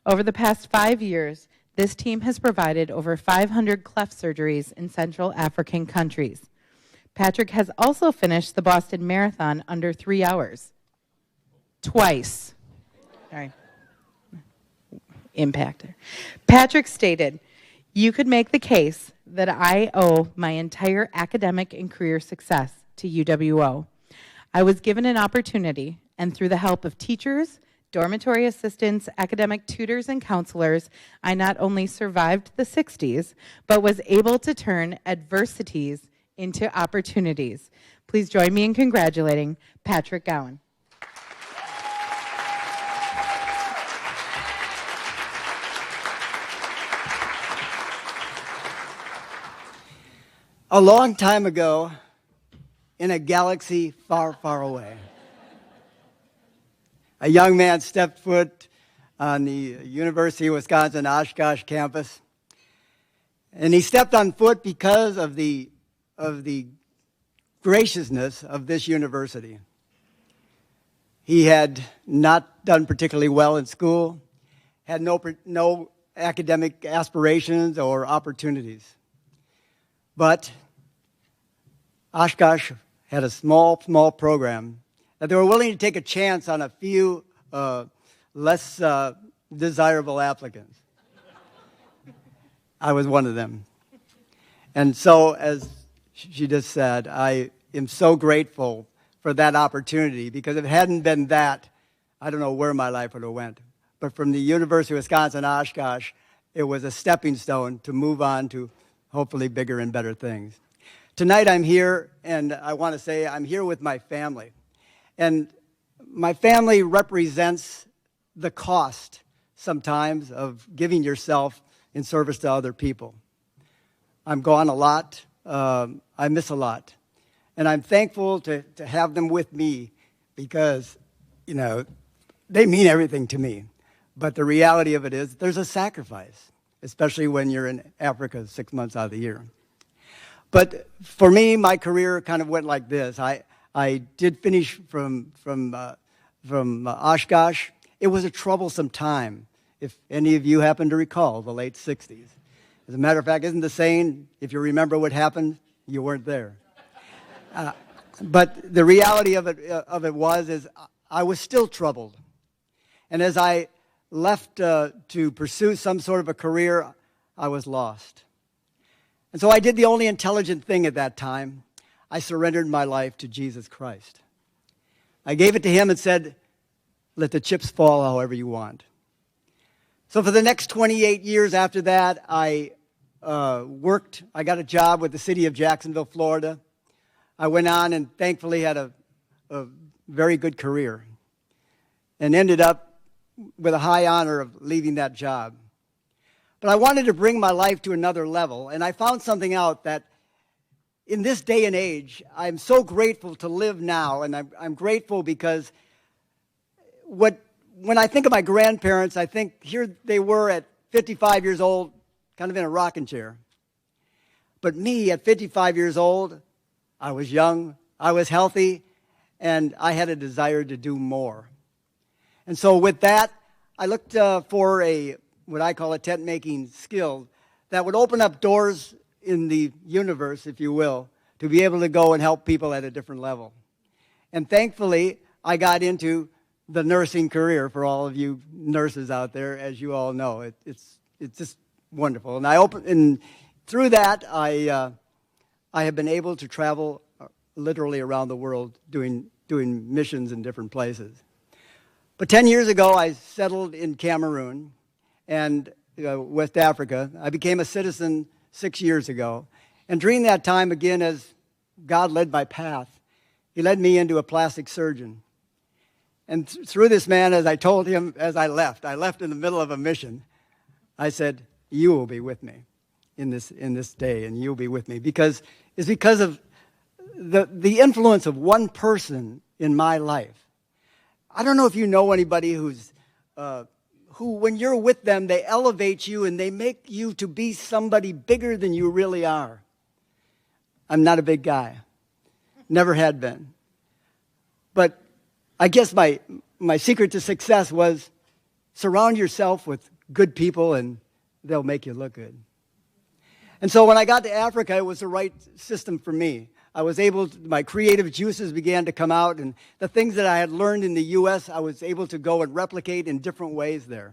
Over the past 5 years, this team has provided over 500 cleft surgeries in Central African countries. Patrick has also finished the Boston Marathon under 3 hours. Twice. Sorry. Impact there. Patrick stated, "You could make the case that I owe my entire academic and career success to UWO. I was given an opportunity, and through the help of teachers, dormitory assistants, academic tutors, and counselors, I not only survived the 60s, but was able to turn adversities into opportunities." Please join me in congratulating Patrick Gowan. A long time ago, in a galaxy far, far away, a young man stepped foot on the University of Wisconsin Oshkosh campus, and he stepped on foot because of the graciousness of this university. He had not done particularly well in school, had no academic aspirations or opportunities. But Oshkosh had a small program that they were willing to take a chance on a few less desirable applicants. I was one of them. And so, as she just said, I am so grateful for that opportunity, because if it hadn't been that, I don't know where my life would have went. But from the University of Wisconsin Oshkosh, it was a stepping stone to move on to hopefully bigger and better things. Tonight I'm here, and I want to say I'm here with my family. And my family represents the cost sometimes of giving yourself in service to other people. I'm gone a lot. I miss a lot. And I'm thankful to have them with me because, you know, they mean everything to me. But the reality of it is there's a sacrifice, especially when you're in Africa 6 months out of the year. But for me, my career kind of went like this. I did finish from Oshkosh. It was a troublesome time, if any of you happen to recall, the late 60s. As a matter of fact, isn't the saying, if you remember what happened, you weren't there? But the reality of it was I was still troubled. And as I left to pursue some sort of a career, I was lost. And so I did the only intelligent thing at that time. I surrendered my life to Jesus Christ. I gave it to him and said, let the chips fall however you want. So for the next 28 years after that, I worked. I got a job with the city of Jacksonville, Florida. I went on and thankfully had a very good career and ended up with a high honor of leaving that job. But I wanted to bring my life to another level, and I found something out that in this day and age, I'm so grateful to live now, and I'm grateful because when I think of my grandparents, I think here they were at 55 years old, kind of in a rocking chair. But me at 55 years old, I was young, I was healthy, and I had a desire to do more. And so with that, I looked for what I call a tent-making skill that would open up doors in the universe, if you will, to be able to go and help people at a different level. And thankfully, I got into the nursing career for all of you nurses out there, as you all know. It's just wonderful. And through that, I have been able to travel literally around the world doing missions in different places. But 10 years ago, I settled in Cameroon and West Africa. I became a citizen 6 years ago. And during that time, again, as God led my path, he led me into a plastic surgeon. And through this man, as I told him as I left in the middle of a mission, I said, you will be with me in this day, and you'll be with me. It's because of the influence of one person in my life. I don't know if you know anybody who, when you're with them, they elevate you and they make you to be somebody bigger than you really are. I'm not a big guy. Never had been. But I guess my secret to success was surround yourself with good people and they'll make you look good. And so when I got to Africa, it was the right system for me. I was my creative juices began to come out, and the things that I had learned in the U.S., I was able to go and replicate in different ways there.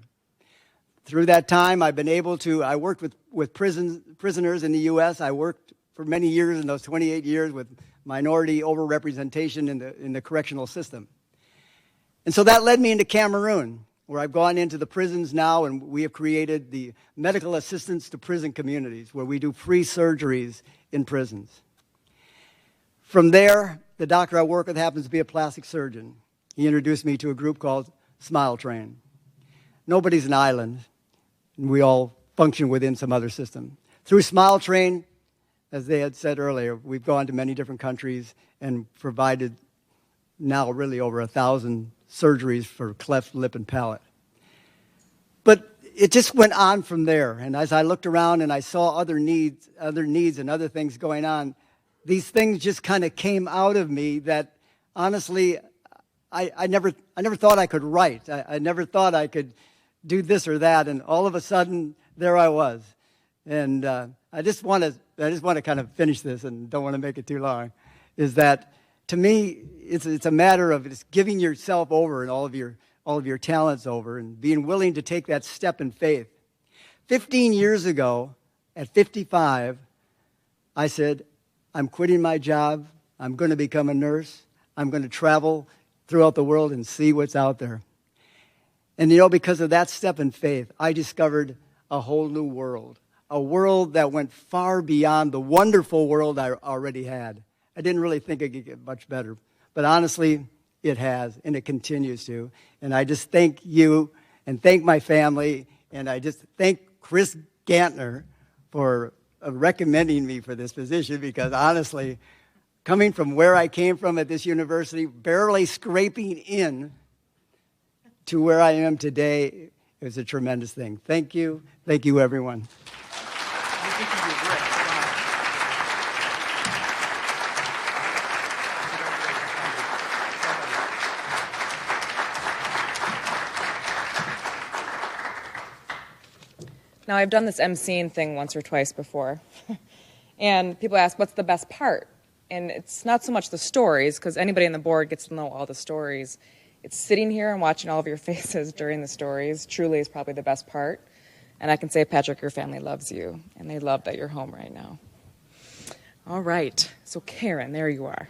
Through that time, I worked with prisoners in the U.S. I worked for many years in those 28 years with minority overrepresentation in the correctional system. And so that led me into Cameroon, where I've gone into the prisons now, and we have created the medical assistance to prison communities, where we do free surgeries in prisons. From there, the doctor I work with happens to be a plastic surgeon. He introduced me to a group called Smile Train. Nobody's an island, and we all function within some other system. Through Smile Train, as they had said earlier, we've gone to many different countries and provided now really over 1,000 surgeries for cleft lip and palate. But it just went on from there. And as I looked around and I saw other needs and other things going on, these things just kind of came out of me that honestly, I never thought I could write. I never thought I could do this or that. And all of a sudden, there I was. And I just want to kind of finish this and don't want to make it too long, is that to me, it's a matter of just giving yourself over and all of your talents over and being willing to take that step in faith. 15 years ago, at 55, I said, I'm quitting my job. I'm going to become a nurse. I'm going to travel throughout the world and see what's out there. And because of that step in faith, I discovered a whole new world, a world that went far beyond the wonderful world I already had. I didn't really think it could get much better, but honestly, it has, and it continues to. And I just thank you and thank my family, and I just thank Chris Gantner for recommending me for this position, because honestly, coming from where I came from at this university, barely scraping in to where I am today, it was a tremendous thing. Thank you. Thank you, everyone. Now, I've done this emceeing thing once or twice before. And people ask, what's the best part? And it's not so much the stories, because anybody on the board gets to know all the stories. It's sitting here and watching all of your faces during the stories truly is probably the best part. And I can say, Patrick, your family loves you, and they love that you're home right now. All right, so Karen, there you are.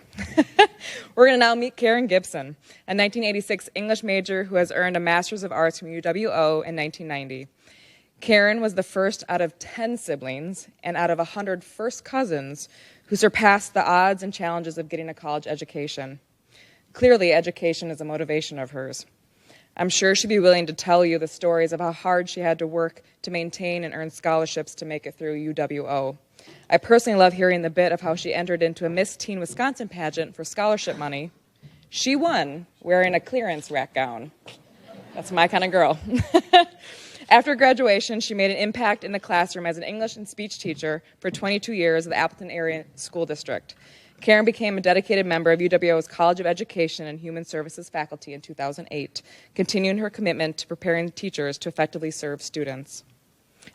We're going to now meet Karen Gibson, a 1986 English major who has earned a Master's of Arts from UWO in 1990. Karen was the first out of 10 siblings and out of 100 first cousins who surpassed the odds and challenges of getting a college education. Clearly, education is a motivation of hers. I'm sure she'd be willing to tell you the stories of how hard she had to work to maintain and earn scholarships to make it through UWO. I personally love hearing the bit of how she entered into a Miss Teen Wisconsin pageant for scholarship money. She won wearing a clearance rack gown. That's my kind of girl. After graduation, she made an impact in the classroom as an English and speech teacher for 22 years at the Appleton Area School District. Karen became a dedicated member of UWO's College of Education and Human Services faculty in 2008, continuing her commitment to preparing teachers to effectively serve students.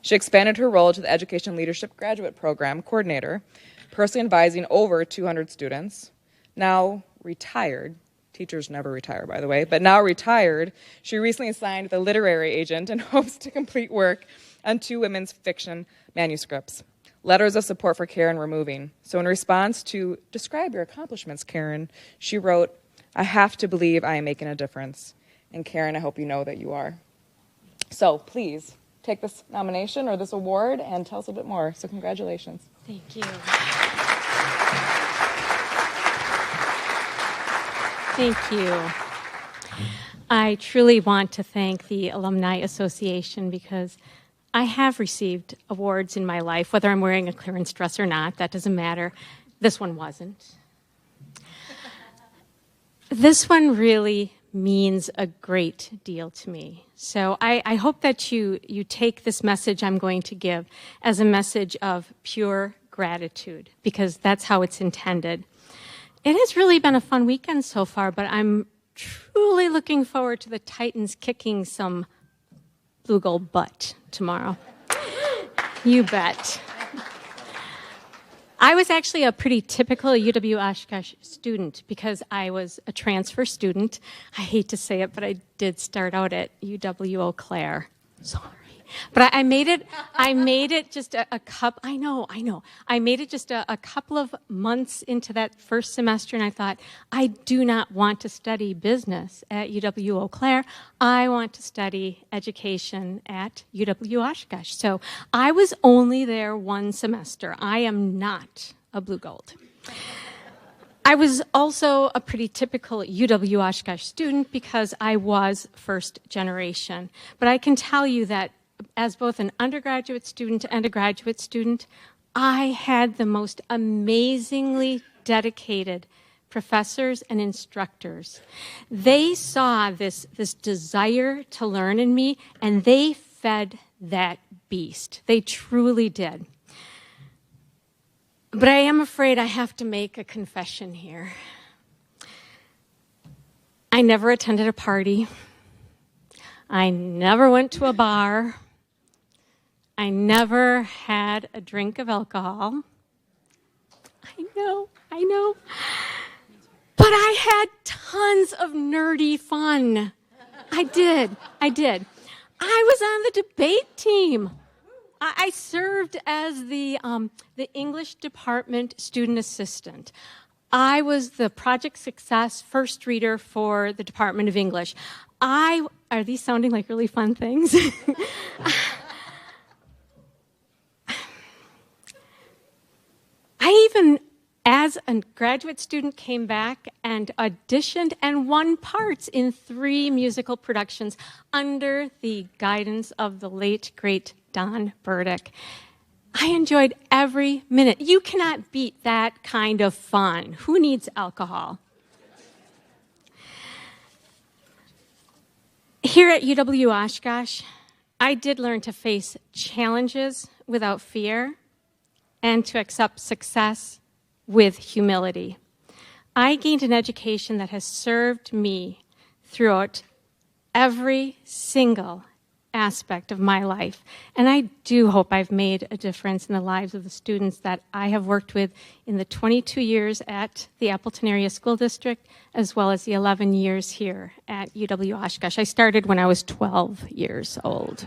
She expanded her role to the Education Leadership Graduate Program coordinator, personally advising over 200 students. Now retired, teachers never retire, by the way, but now retired, she recently signed with a literary agent and hopes to complete work on 2 women's fiction manuscripts. Letters of support for Karen were moving. So in response to, "Describe your accomplishments, Karen," she wrote, "I have to believe I am making a difference." And Karen, I hope you know that you are. So please take this nomination or this award and tell us a bit more. So congratulations. Thank you. Thank you. I truly want to thank the Alumni Association because I have received awards in my life, whether I'm wearing a clearance dress or not, that doesn't matter. This one wasn't. This one really means a great deal to me. So I hope that you take this message I'm going to give as a message of pure gratitude, because that's how it's intended. It has really been a fun weekend so far, but I'm truly looking forward to the Titans kicking some blue gold butt tomorrow. You bet. I was actually a pretty typical UW Oshkosh student because I was a transfer student. I hate to say it, but I did start out at UW Eau Claire. Sorry. But I made it just a couple, I know. I made it just a couple of months into that first semester, and I thought, I do not want to study business at UW Eau Claire. I want to study education at UW Oshkosh. So I was only there one semester. I am not a blue gold. I was also a pretty typical UW Oshkosh student because I was first generation. But I can tell you that as both an undergraduate student and a graduate student, I had the most amazingly dedicated professors and instructors. They saw this desire to learn in me, and they fed that beast. They truly did. But I am afraid I have to make a confession here. I never attended a party. I never went to a bar. I never had a drink of alcohol. I know. But I had tons of nerdy fun. I did. I was on the debate team. I served as the English department student assistant. I was the project success first reader for the Department of English. Are these sounding like really fun things? I even, as a graduate student, came back and auditioned and won parts in 3 musical productions under the guidance of the late, great Don Burdick. I enjoyed every minute. You cannot beat that kind of fun. Who needs alcohol? Here at UW Oshkosh, I did learn to face challenges without fear and to accept success with humility. I gained an education that has served me throughout every single aspect of my life. And I do hope I've made a difference in the lives of the students that I have worked with in the 22 years at the Appleton Area School District, as well as the 11 years here at UW Oshkosh. I started when I was 12 years old.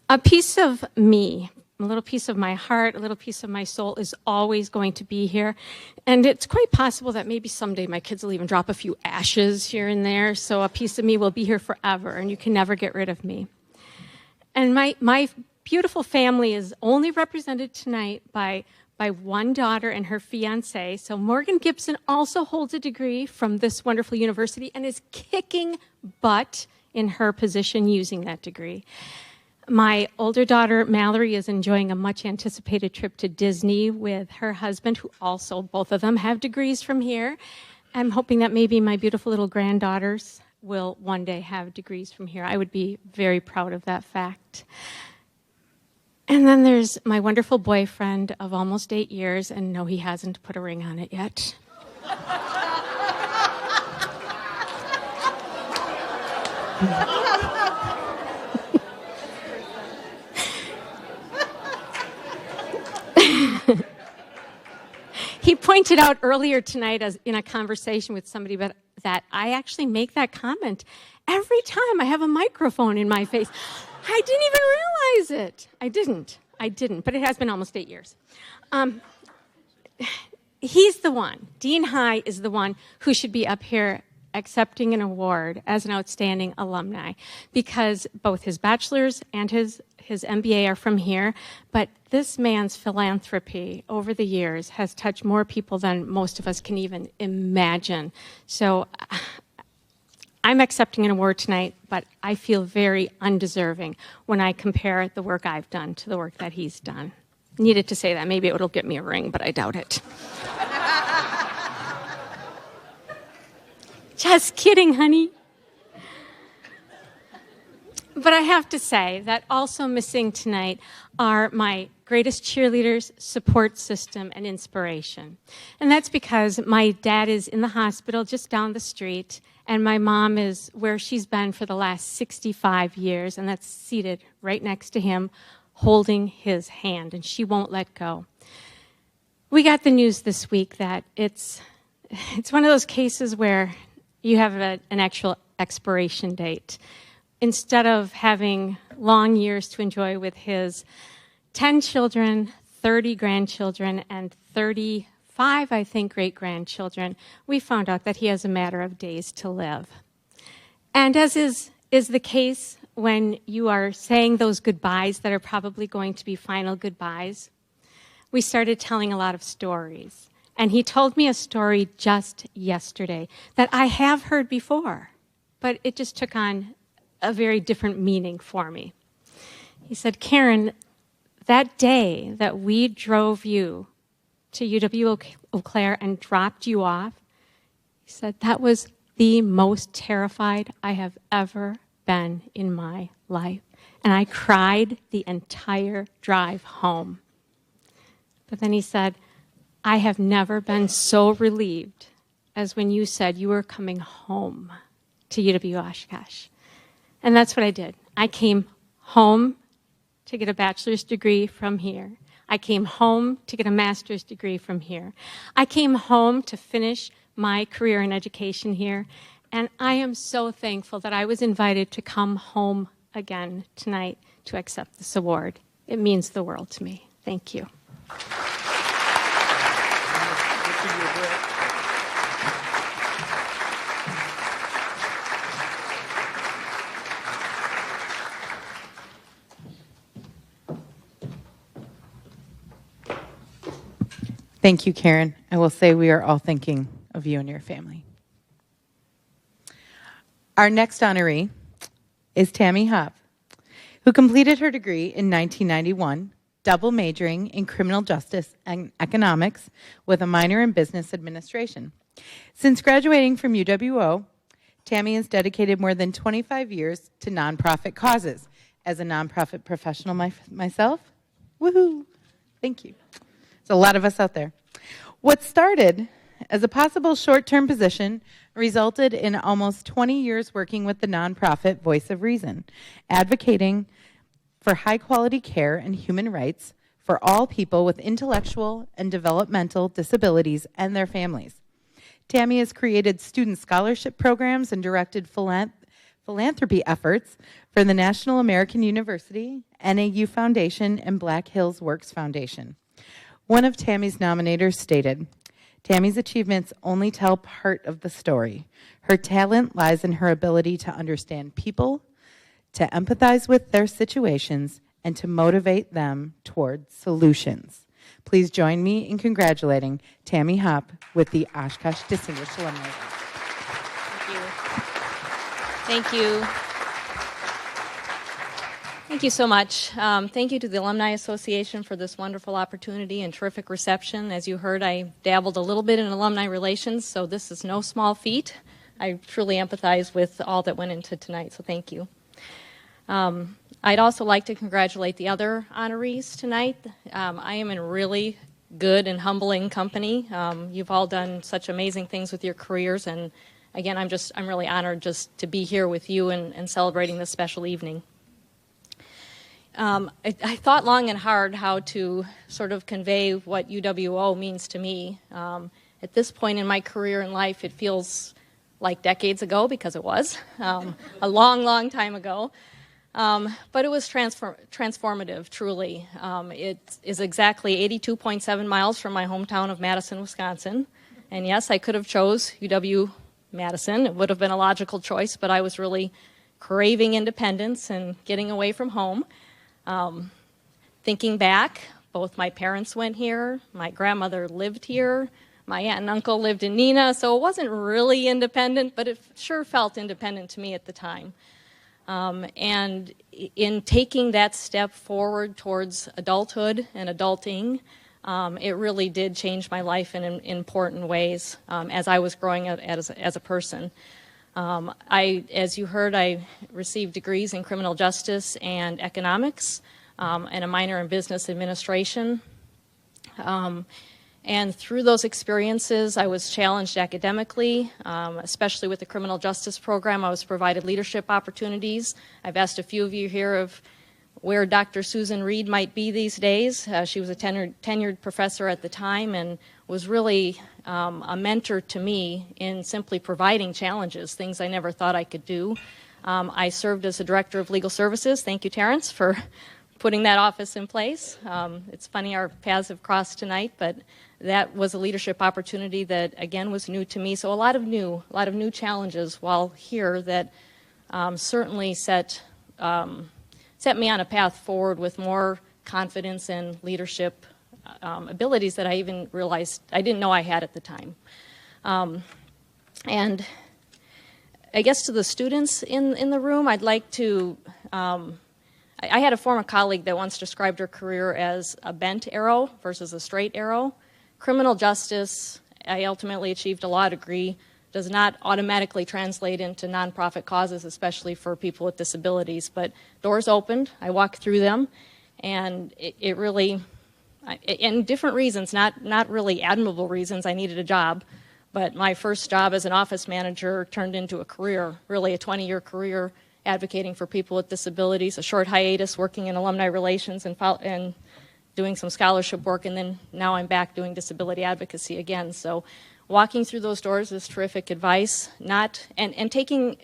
A piece of me, a little piece of my heart, a little piece of my soul is always going to be here. And it's quite possible that maybe someday my kids will even drop a few ashes here and there. So a piece of me will be here forever, and you can never get rid of me. And my beautiful family is only represented tonight by one daughter and her fiancé. So Morgan Gibson also holds a degree from this wonderful university and is kicking butt in her position using that degree. My older daughter, Mallory, is enjoying a much-anticipated trip to Disney with her husband, who also, both of them, have degrees from here. I'm hoping that maybe my beautiful little granddaughters will one day have degrees from here. I would be very proud of that fact. And then there's my wonderful boyfriend of almost 8 years, and no, he hasn't put a ring on it yet. He pointed out earlier tonight as in a conversation with somebody that I actually make that comment every time I have a microphone in my face. I didn't even realize it. I didn't, but it has been almost 8 years. He's the one, Dean High is the one who should be up here accepting an award as an outstanding alumni, because both his bachelor's and his MBA are from here, but this man's philanthropy over the years has touched more people than most of us can even imagine. So I'm accepting an award tonight, but I feel very undeserving when I compare the work I've done to the work that he's done. Needed to say that. Maybe it'll get me a ring, but I doubt it. Just kidding, honey. But I have to say that also missing tonight are my greatest cheerleaders, support system, and inspiration. And that's because my dad is in the hospital just down the street, and my mom is where she's been for the last 65 years, and that's seated right next to him, holding his hand, and she won't let go. We got the news this week that it's one of those cases where you have an actual expiration date. Instead of having long years to enjoy with his 10 children, 30 grandchildren, and 35, I think, great-grandchildren, we found out that he has a matter of days to live. And as is the case when you are saying those goodbyes that are probably going to be final goodbyes, we started telling a lot of stories. And he told me a story just yesterday that I have heard before, but it just took on a very different meaning for me. He said, Karen, that day that we drove you to UW-Eau Claire and dropped you off, he said, that was the most terrified I have ever been in my life. And I cried the entire drive home. But then he said, I have never been so relieved as when you said you were coming home to UW Oshkosh. And that's what I did. I came home to get a bachelor's degree from here. I came home to get a master's degree from here. I came home to finish my career in education here. And I am so thankful that I was invited to come home again tonight to accept this award. It means the world to me. Thank you. Thank you, Karen. I will say we are all thinking of you and your family. Our next honoree is Tammy Hobb, who completed her degree in 1991, double majoring in criminal justice and economics with a minor in business administration. Since graduating from UWO, Tammy has dedicated more than 25 years to nonprofit causes. As a nonprofit professional myself, woohoo, thank you. There's a lot of us out there. What started as a possible short-term position resulted in almost 20 years working with the nonprofit Voice of Reason, advocating for high-quality care and human rights for all people with intellectual and developmental disabilities and their families. Tammy has created student scholarship programs and directed philanthropy efforts for the National American University, NAU Foundation, and Black Hills Works Foundation. One of Tammy's nominators stated, "Tammy's achievements only tell part of the story. Her talent lies in her ability to understand people, to empathize with their situations, and to motivate them toward solutions." Please join me in congratulating Tammy Hopp with the Oshkosh Distinguished Alumni Award. Thank you. Thank you so much. Thank you to the Alumni Association for this wonderful opportunity and terrific reception. As you heard, I dabbled a little bit in alumni relations, so this is no small feat. I truly empathize with all that went into tonight, so thank you. I'd also like to congratulate the other honorees tonight. I am in really good and humbling company. You've all done such amazing things with your careers, and again, I'm really honored just to be here with you and celebrating this special evening. I thought long and hard how to sort of convey what UWO means to me. At this point in my career and life, it feels like decades ago, because it was a long, long time ago. But it was transformative, truly. It is exactly 82.7 miles from my hometown of Madison, Wisconsin. And yes, I could have chose UW-Madison. It would have been a logical choice, but I was really craving independence and getting away from home. Thinking back, both my parents went here, my grandmother lived here, my aunt and uncle lived in Neenah, so it wasn't really independent, but it sure felt independent to me at the time. And in taking that step forward towards adulthood and adulting, it really did change my life in important ways as I was growing up as a person. As you heard, I received degrees in criminal justice and economics and a minor in business administration. And through those experiences, I was challenged academically, especially with the criminal justice program. I was provided leadership opportunities. I've asked a few of you here of where Dr. Susan Reed might be these days. She was a tenured professor at the time and was really a mentor to me in simply providing challenges, things I never thought I could do. I served as the Director of Legal Services. Thank you, Terrence, for putting that office in place. It's funny our paths have crossed tonight, but that was a leadership opportunity that, again, was new to me. So a lot of new challenges while here that certainly set me on a path forward with more confidence and leadership abilities that I even realized I didn't know I had at the time. And I guess to the students in the room, I'd like to, I had a former colleague that once described her career as a bent arrow versus a straight arrow. Criminal justice, I ultimately achieved a law degree, does not automatically translate into nonprofit causes, especially for people with disabilities. But doors opened, I walked through them, and it really, in different reasons, not really admirable reasons, I needed a job. But my first job as an office manager turned into a career, really a 20-year career advocating for people with disabilities, a short hiatus working in alumni relations and doing some scholarship work, and then now I'm back doing disability advocacy again. So walking through those doors is terrific advice, making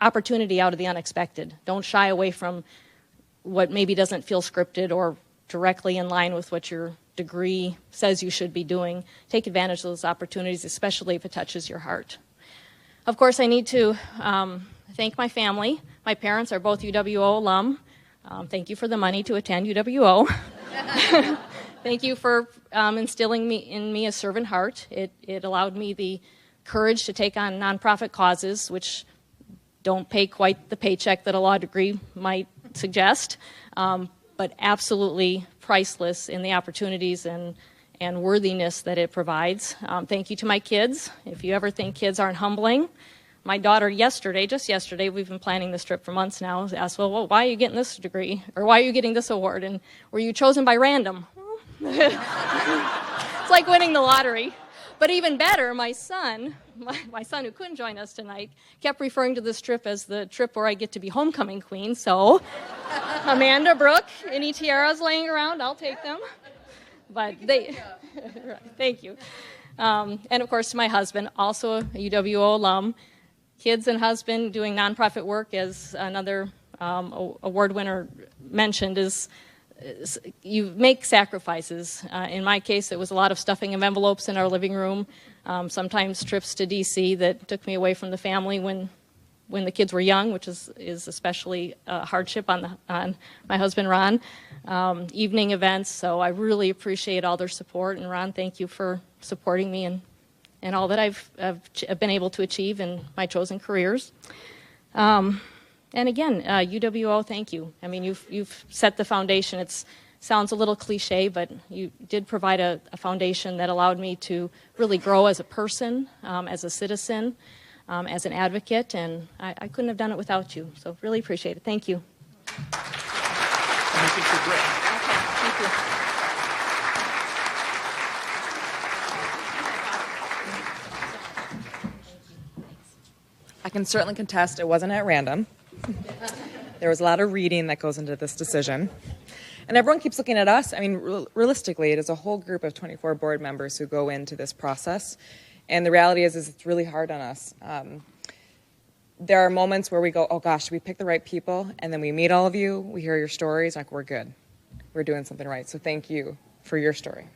opportunity out of the unexpected. Don't shy away from what maybe doesn't feel scripted or directly in line with what your degree says you should be doing. Take advantage of those opportunities, especially if it touches your heart. Of course, I need to thank my family. My parents are both UWO alum. Thank you for the money to attend UWO. Thank you for instilling in me a servant heart. It allowed me the courage to take on nonprofit causes, which don't pay quite the paycheck that a law degree might suggest, but absolutely priceless in the opportunities and worthiness that it provides. Thank you to my kids. If you ever think kids aren't humbling, my daughter just yesterday, we've been planning this trip for months now, asked, well, why are you getting this degree? Or why are you getting this award? And were you chosen by random? Well, It's like winning the lottery. But even better, my son who couldn't join us tonight, kept referring to this trip as the trip where I get to be homecoming queen. So, Amanda, Brooke, any tiaras laying around, I'll take them. But thank you. And of course, to my husband, also a UWO alum, kids and husband doing nonprofit work, as another award winner mentioned, is you make sacrifices. In my case, it was a lot of stuffing of envelopes in our living room, sometimes trips to D.C. that took me away from the family when the kids were young, which is especially a hardship on my husband, Ron. Evening events, so I really appreciate all their support. And Ron, thank you for supporting me and all that I've been able to achieve in my chosen careers. And again, UWO, thank you. I mean, you've set the foundation. It sounds a little cliche, but you did provide a foundation that allowed me to really grow as a person, as a citizen, as an advocate, and I couldn't have done it without you. So really appreciate it. Thank you. I think you're great. Okay, thank you. I can certainly contest it wasn't at random. There was a lot of reading that goes into this decision. And everyone keeps looking at us. I mean, realistically, it is a whole group of 24 board members who go into this process. And the reality is it's really hard on us. There are moments where we go, oh gosh, we picked the right people, and then we meet all of you, we hear your stories, like we're good. We're doing something right. So thank you for your story.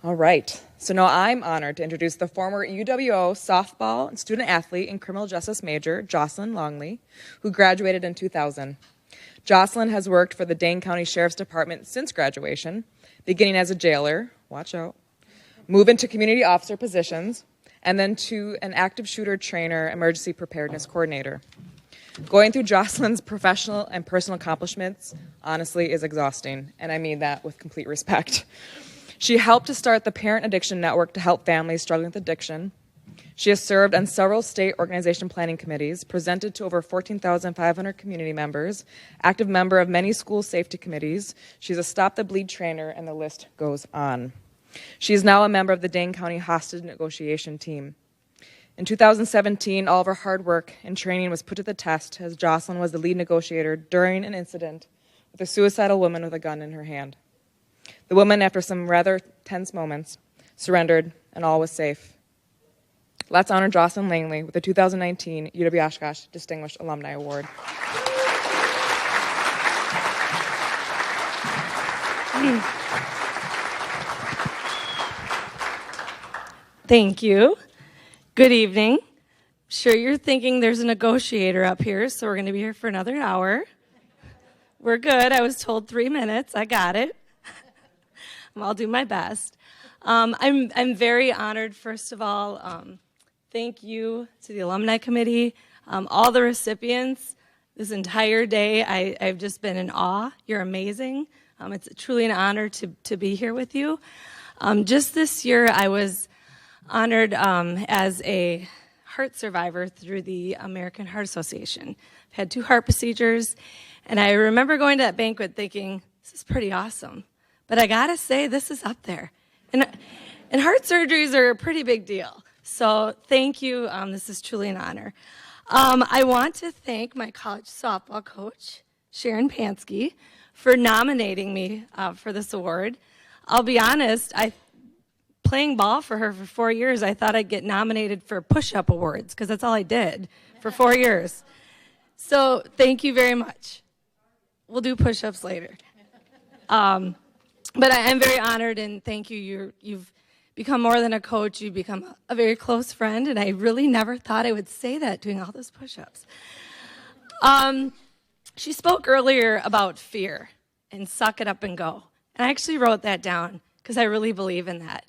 All right. So now I'm honored to introduce the former UWO softball and student athlete and criminal justice major, Jocelyn Longley, who graduated in 2000. Jocelyn has worked for the Dane County Sheriff's Department since graduation, beginning as a jailer, watch out, move into community officer positions, and then to an active shooter trainer, emergency preparedness coordinator. Going through Jocelyn's professional and personal accomplishments, honestly, is exhausting, and I mean that with complete respect. She helped to start the Parent Addiction Network to help families struggling with addiction. She has served on several state organization planning committees, presented to over 14,500 community members, active member of many school safety committees. She's a Stop the Bleed trainer, and the list goes on. She is now a member of the Dane County Hostage Negotiation Team. In 2017, all of her hard work and training was put to the test as Jocelyn was the lead negotiator during an incident with a suicidal woman with a gun in her hand. The woman, after some rather tense moments, surrendered, and all was safe. Let's honor Jocelyn Langley with the 2019 UW-Oshkosh Distinguished Alumni Award. Thank you. Good evening. Sure, you're thinking there's a negotiator up here, so we're going to be here for another hour. We're good. I was told 3 minutes. I got it. I'll do my best. I'm very honored, first of all. Thank you to the Alumni Committee, all the recipients. This entire day, I've just been in awe. You're amazing. It's truly an honor to be here with you. Just this year, I was honored as a heart survivor through the American Heart Association. I've had 2 heart procedures, and I remember going to that banquet thinking, this is pretty awesome. But I gotta say, this is up there. And heart surgeries are a pretty big deal. So thank you. This is truly an honor. I want to thank my college softball coach, Sharon Pansky, for nominating me for this award. I'll be honest, playing ball for her for 4 years, I thought I'd get nominated for push-up awards, because that's all I did for 4 years. So thank you very much. We'll do push-ups later. But I'm very honored, and thank you. You've become more than a coach. You've become a very close friend, and I really never thought I would say that doing all those push-ups. She spoke earlier about fear and suck it up and go. And I actually wrote that down because I really believe in that.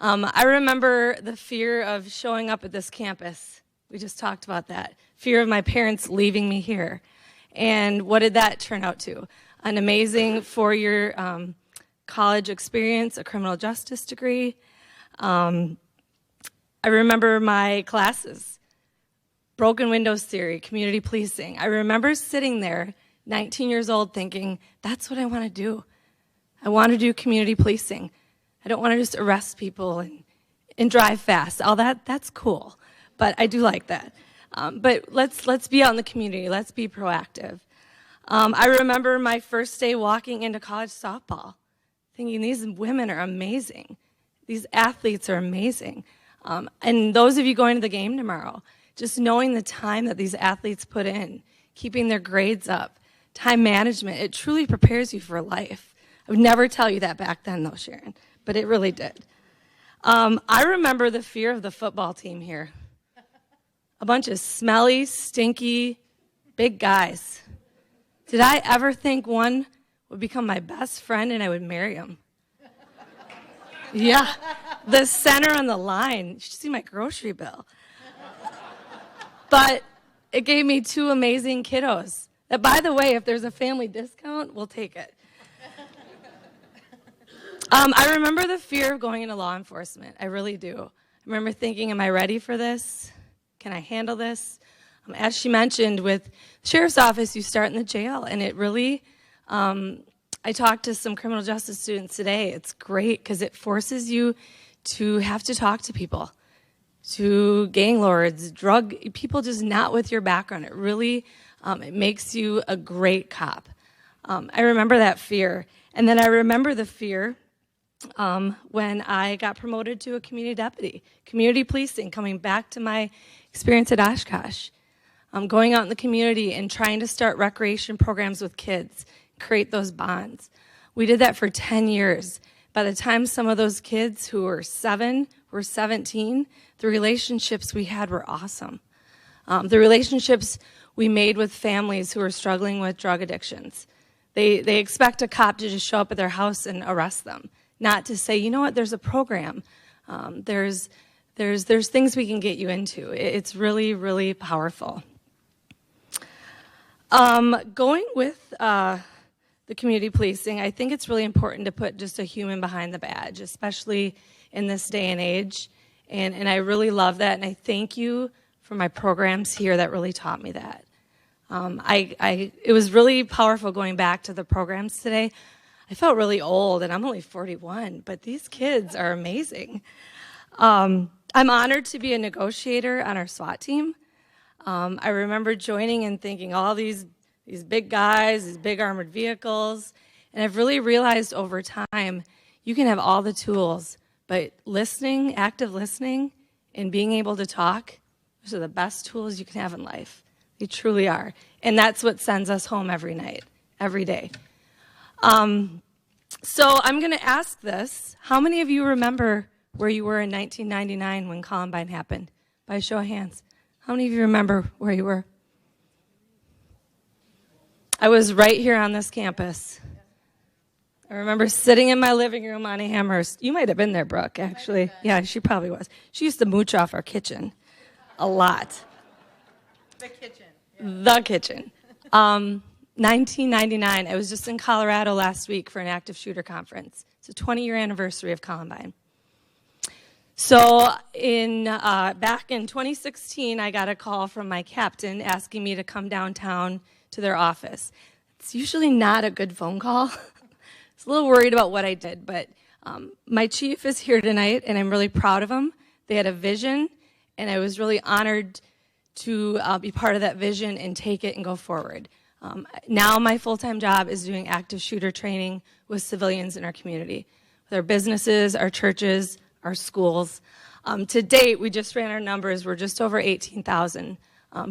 I remember the fear of showing up at this campus. We just talked about that. Fear of my parents leaving me here. And what did that turn out to? An amazing 4-year college experience, a criminal justice degree. I remember my classes, broken windows theory, community policing. I remember sitting there, 19 years old, thinking, that's what I want to do. I want to do community policing. I don't want to just arrest people and drive fast. All that's cool, but I do like that. But let's be out in the community. Let's be proactive. I remember my first day walking into college softball, thinking these women are amazing. These athletes are amazing. And those of you going to the game tomorrow, just knowing the time that these athletes put in, keeping their grades up, time management, it truly prepares you for life. I would never tell you that back then, though, Sharon, but it really did. I remember the fear of the football team here. A bunch of smelly, stinky, big guys. Did I ever think one would become my best friend and I would marry him? Yeah, the center on the line. You should see my grocery bill. But it gave me two amazing kiddos. That, by the way, if there's a family discount, we'll take it. I remember the fear of going into law enforcement. I really do. I remember thinking, am I ready for this? Can I handle this? As she mentioned, with the sheriff's office, you start in the jail, and it really, I talked to some criminal justice students today. It's great because it forces you to have to talk to people, to gang lords, drug people just not with your background. It really, it makes you a great cop. I remember that fear. And then I remember the fear when I got promoted to a community deputy, community policing, coming back to my experience at Oshkosh, going out in the community and trying to start recreation programs with kids, create those bonds. We did that for 10 years. By the time some of those kids who were 7 were 17, the relationships we had were awesome. The relationships we made with families who were struggling with drug addictions. They expect a cop to just show up at their house and arrest them, not to say, you know what, there's a program. There's things we can get you into. It's really, really powerful. Going with the community policing, I think it's really important to put just a human behind the badge, especially in this day and age. And I really love that, and I thank you for my programs here that really taught me that. It was really powerful going back to the programs today. I felt really old, and I'm only 41, but these kids are amazing. I'm honored to be a negotiator on our SWAT team. I remember joining and thinking all these big guys, these big armored vehicles, and I've really realized over time you can have all the tools, but listening, active listening, and being able to talk, those are the best tools you can have in life. They truly are. And that's what sends us home every night, every day. So I'm going to ask this. How many of you remember where you were in 1999 when Columbine happened? By a show of hands. How many of you remember where you were? I was right here on this campus. I remember sitting in my living room on Amherst. You might have been there, Brooke, actually. Yeah, she probably was. She used to mooch off our kitchen a lot. The kitchen. The kitchen. 1999, I was just in Colorado last week for an active shooter conference. It's a 20-year anniversary of Columbine. So back in 2016, I got a call from my captain asking me to come downtown to their office. It's usually not a good phone call. I was a little worried about what I did, but my chief is here tonight, and I'm really proud of him. They had a vision, and I was really honored to be part of that vision and take it and go forward. Now my full-time job is doing active shooter training with civilians in our community, with our businesses, our churches, our schools. To date, we just ran our numbers. We're just over 18,000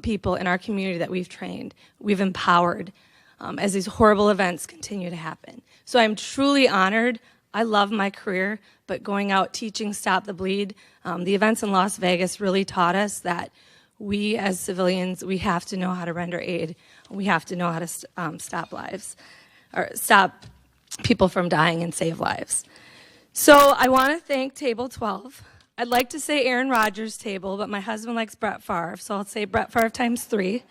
people in our community that we've trained, we've empowered as these horrible events continue to happen. So I'm truly honored. I love my career, but going out teaching Stop the Bleed, the events in Las Vegas really taught us that we as civilians, we have to know how to render aid. We have to know how to stop lives, or stop people from dying and save lives. So I want to thank Table 12. I'd like to say Aaron Rodgers' table, but my husband likes Brett Favre, so I'll say Brett Favre times 3.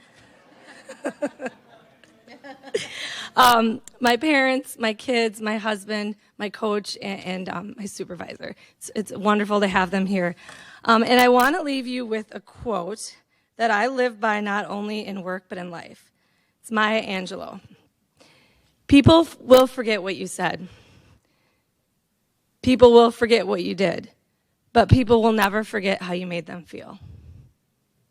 My parents, my kids, my husband, my coach, and my supervisor. It's wonderful to have them here. And I want to leave you with a quote that I live by not only in work but in life. It's Maya Angelou. People will forget what you said, People will forget what you did, but people will never forget how you made them feel.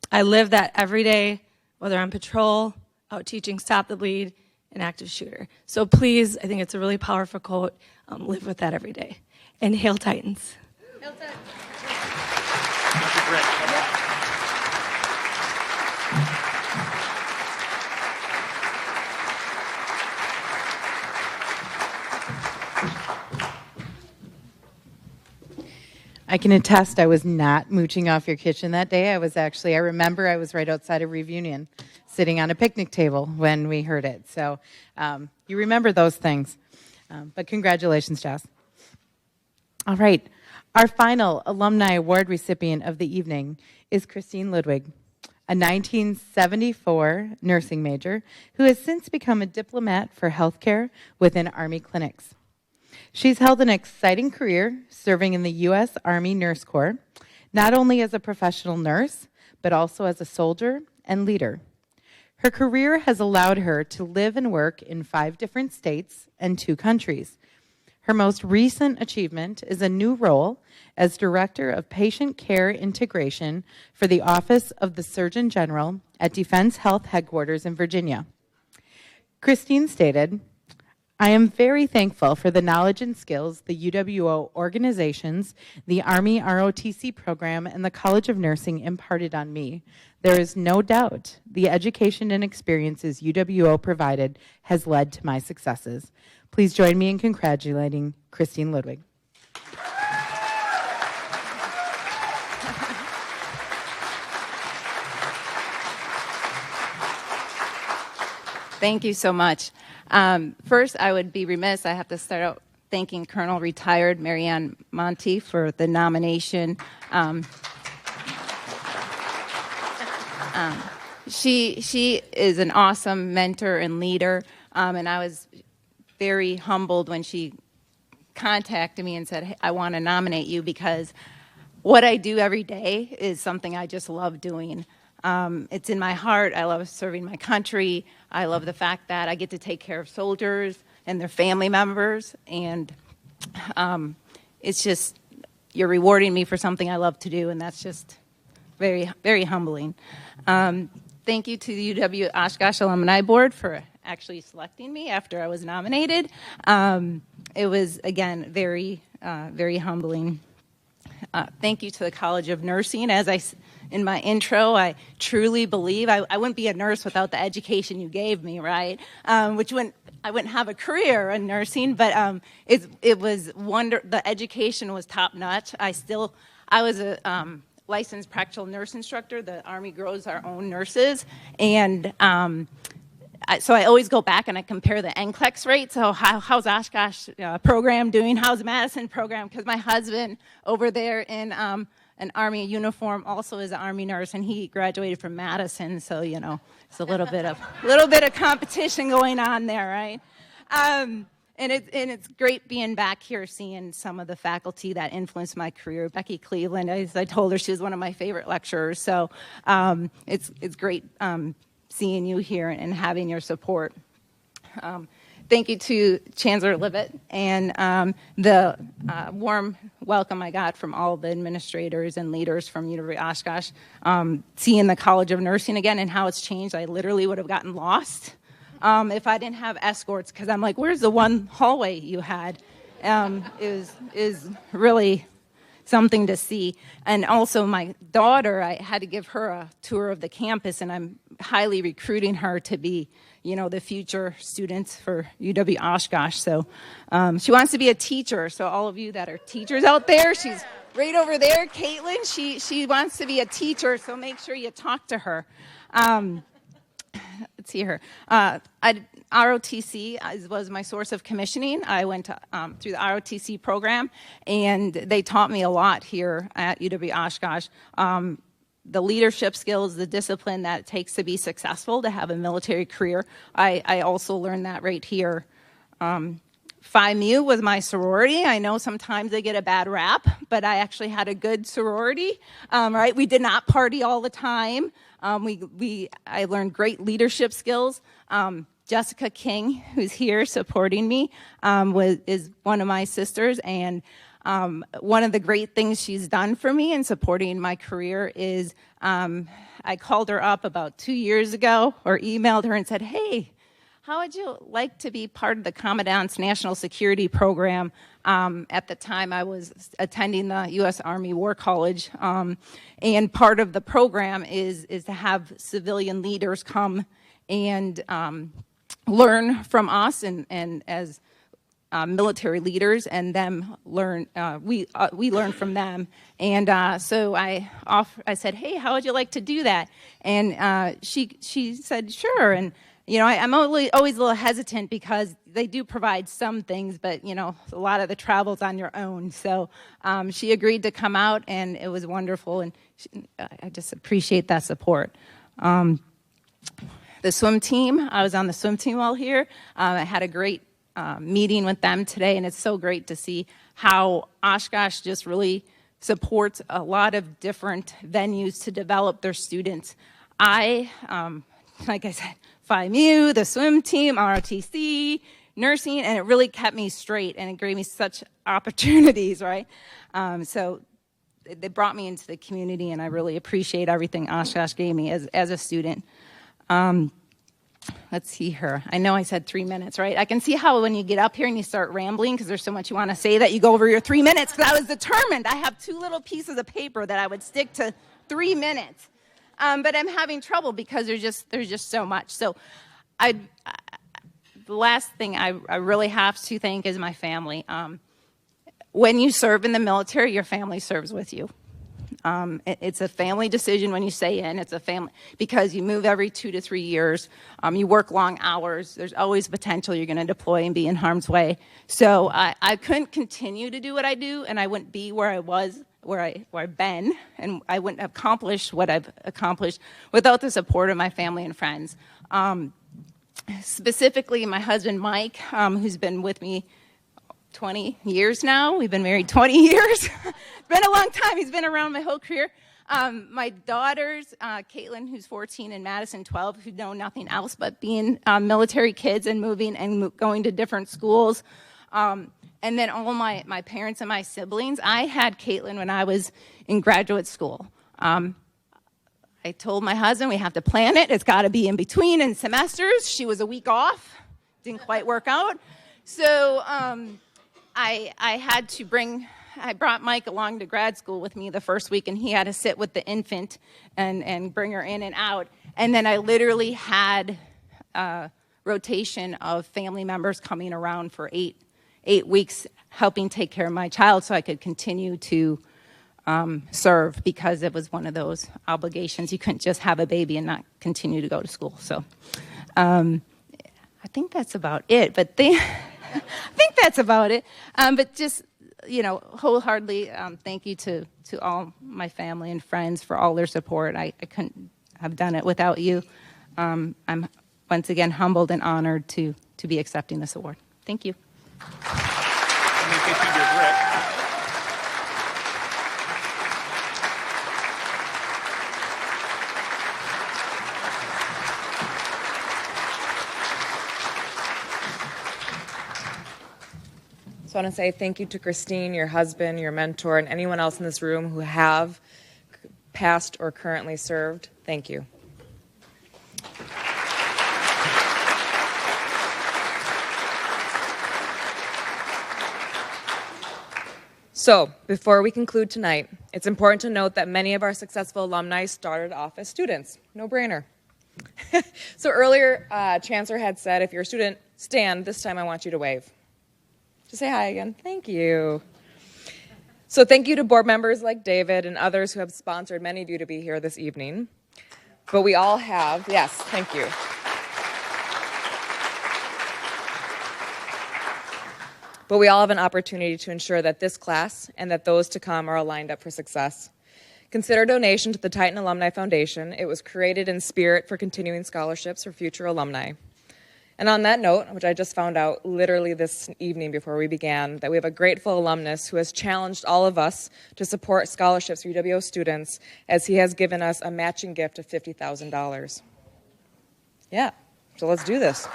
I live that every day, whether on patrol, out teaching Stop the Bleed, an active shooter. So please, I think it's a really powerful quote. Live with that every day. And hail Titans. Hail Titans. I can attest I was not mooching off your kitchen that day. I remember I was right outside of Reunion sitting on a picnic table when we heard it. So you remember those things. But congratulations, Jess. All right. Our final Alumni Award recipient of the evening is Christine Ludwig, a 1974 nursing major who has since become a diplomat for healthcare within Army clinics. She's held an exciting career serving in the U.S. Army Nurse Corps, not only as a professional nurse, but also as a soldier and leader. Her career has allowed her to live and work in 5 different states and 2 countries. Her most recent achievement is a new role as Director of Patient Care Integration for the Office of the Surgeon General at Defense Health Headquarters in Virginia. Christine stated, I am very thankful for the knowledge and skills the UWO organizations, the Army ROTC program, and the College of Nursing imparted on me. There is no doubt the education and experiences UWO provided has led to my successes. Please join me in congratulating Christine Ludwig. Thank you so much. First, I would be remiss, I have to start out thanking Colonel Retired Marianne Monty for the nomination. She is an awesome mentor and leader, and I was very humbled when she contacted me and said, hey, I want to nominate you because what I do every day is something I just love doing. It's in my heart. I love serving my country. I love the fact that I get to take care of soldiers and their family members, and it's just, you're rewarding me for something I love to do, and that's just very, very humbling. Thank you to the UW Oshkosh Alumni Board for actually selecting me after I was nominated. It was, again, very, very humbling. Thank you to the College of Nursing. As in my intro, I truly believe I wouldn't be a nurse without the education you gave me, right? I wouldn't have a career in nursing, but it was the education was top notch. I was a licensed practical nurse instructor. The Army grows our own nurses, and so I always go back and I compare the NCLEX rate. So how's Oshkosh program doing? How's Madison program? Because my husband over there in an Army uniform also is an Army nurse, and he graduated from Madison. So it's a little bit of competition going on there, right? And it's great being back here, seeing some of the faculty that influenced my career. Becky Cleveland, as I told her, she was one of my favorite lecturers. So it's great seeing you here and having your support. Thank you to Chancellor Livett and the warm welcome I got from all the administrators and leaders from University of Oshkosh. Seeing the College of Nursing again and how it's changed, I literally would have gotten lost if I didn't have escorts, because I'm like, where's the one hallway you had? Is really something to see. And also my daughter, I had to give her a tour of the campus, and I'm highly recruiting her to be, the future students for UW Oshkosh. So she wants to be a teacher. So all of you that are teachers out there, she's right over there, Caitlin. She wants to be a teacher, so make sure you talk to her. Let's see her. ROTC was my source of commissioning. I went through the ROTC program, and they taught me a lot here at UW Oshkosh. The leadership skills, the discipline that it takes to be successful, to have a military career. I also learned that right here. Phi Mu was my sorority. I know sometimes they get a bad rap, but I actually had a good sorority, right? We did not party all the time. I learned great leadership skills. Jessica King, who's here supporting me, is one of my sisters, and One of the great things she's done for me in supporting my career is I called her up about 2 years ago or emailed her and said, hey, how would you like to be part of the Commandant's National Security Program? At the time, I was attending the U.S. Army War College, and part of the program is to have civilian leaders come and learn from us and as military leaders, and them learn. We learn from them, and so I said, "Hey, how would you like to do that?" And she said, "Sure." And I'm always a little hesitant because they do provide some things, but a lot of the travel's on your own. So she agreed to come out, and it was wonderful, and I just appreciate that support. The swim team, I was on the swim team all here. I had a great meeting with them today, and it's so great to see how Oshkosh just really supports a lot of different venues to develop their students. Like I said, FIMU, the swim team, ROTC, nursing, and it really kept me straight, and it gave me such opportunities, right? So they brought me into the community, and I really appreciate everything Oshkosh gave me as a student. Let's see here. I know I said 3 minutes, right? I can see how when you get up here and you start rambling because there's so much you want to say that you go over your 3 minutes, because I was determined. I have 2 little pieces of paper that I would stick to 3 minutes. But I'm having trouble because there's just so much. So the last thing I really have to thank is my family. When you serve in the military, your family serves with you. It's a family decision when you stay in. It's a family because you move every 2 to 3 years. You work long hours. There's always potential you're going to deploy and be in harm's way. So I couldn't continue to do what I do, and I wouldn't be where I was, where I've been, and I wouldn't have accomplished what I've accomplished without the support of my family and friends. Specifically, my husband, Mike, who's been with me 20 years now. We've been married 20 years. It's been a long time. He's been around my whole career. My daughters, Caitlin, who's 14, and Madison, 12, who know nothing else but being military kids and moving and going to different schools. And then all my parents and my siblings. I had Caitlin when I was in graduate school. I told my husband we have to plan it. It's got to be in between in semesters. She was a week off. Didn't quite work out. So I had to I brought Mike along to grad school with me the first week, and he had to sit with the infant and bring her in and out. And then I literally had a rotation of family members coming around for eight weeks, helping take care of my child so I could continue to serve, because it was one of those obligations. You couldn't just have a baby and not continue to go to school. So I think that's about it. But I think that's about it. But just, wholeheartedly thank you to all my family and friends for all their support. I couldn't have done it without you. I'm once again humbled and honored to be accepting this award. Thank you. So I want to say thank you to Christine, your husband, your mentor, and anyone else in this room who have past or currently served. Thank you. So, before we conclude tonight, it's important to note that many of our successful alumni started off as students. No brainer. So earlier, Chancellor had said, if you're a student, stand. This time I want you to wave. Just say hi again. Thank you. So thank you to board members like David and others who have sponsored many of you to be here this evening. But we all have, yes, thank you. But we all have an opportunity to ensure that this class and that those to come are aligned up for success. Consider a donation to the Titan Alumni Foundation. It was created in spirit for continuing scholarships for future alumni. And on that note, which I just found out literally this evening before we began, that we have a grateful alumnus who has challenged all of us to support scholarships for UWO students, as he has given us a matching gift of $50,000. Yeah, so let's do this.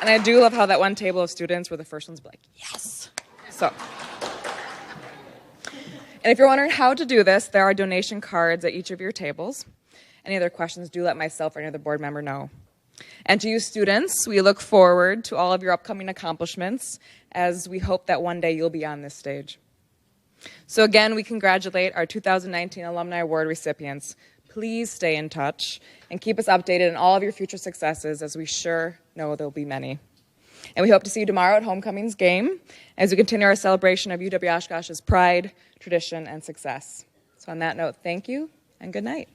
And I do love how that one table of students were the first ones to be like, yes. So, and if you're wondering how to do this, there are donation cards at each of your tables. Any other questions, do let myself or any other board member know. And to you students, we look forward to all of your upcoming accomplishments as we hope that one day you'll be on this stage. So again, we congratulate our 2019 Alumni Award recipients. Please stay in touch and keep us updated on all of your future successes, as we sure know there'll be many. And we hope to see you tomorrow at Homecoming's game as we continue our celebration of UW Oshkosh's pride, tradition, and success. So on that note, thank you and good night.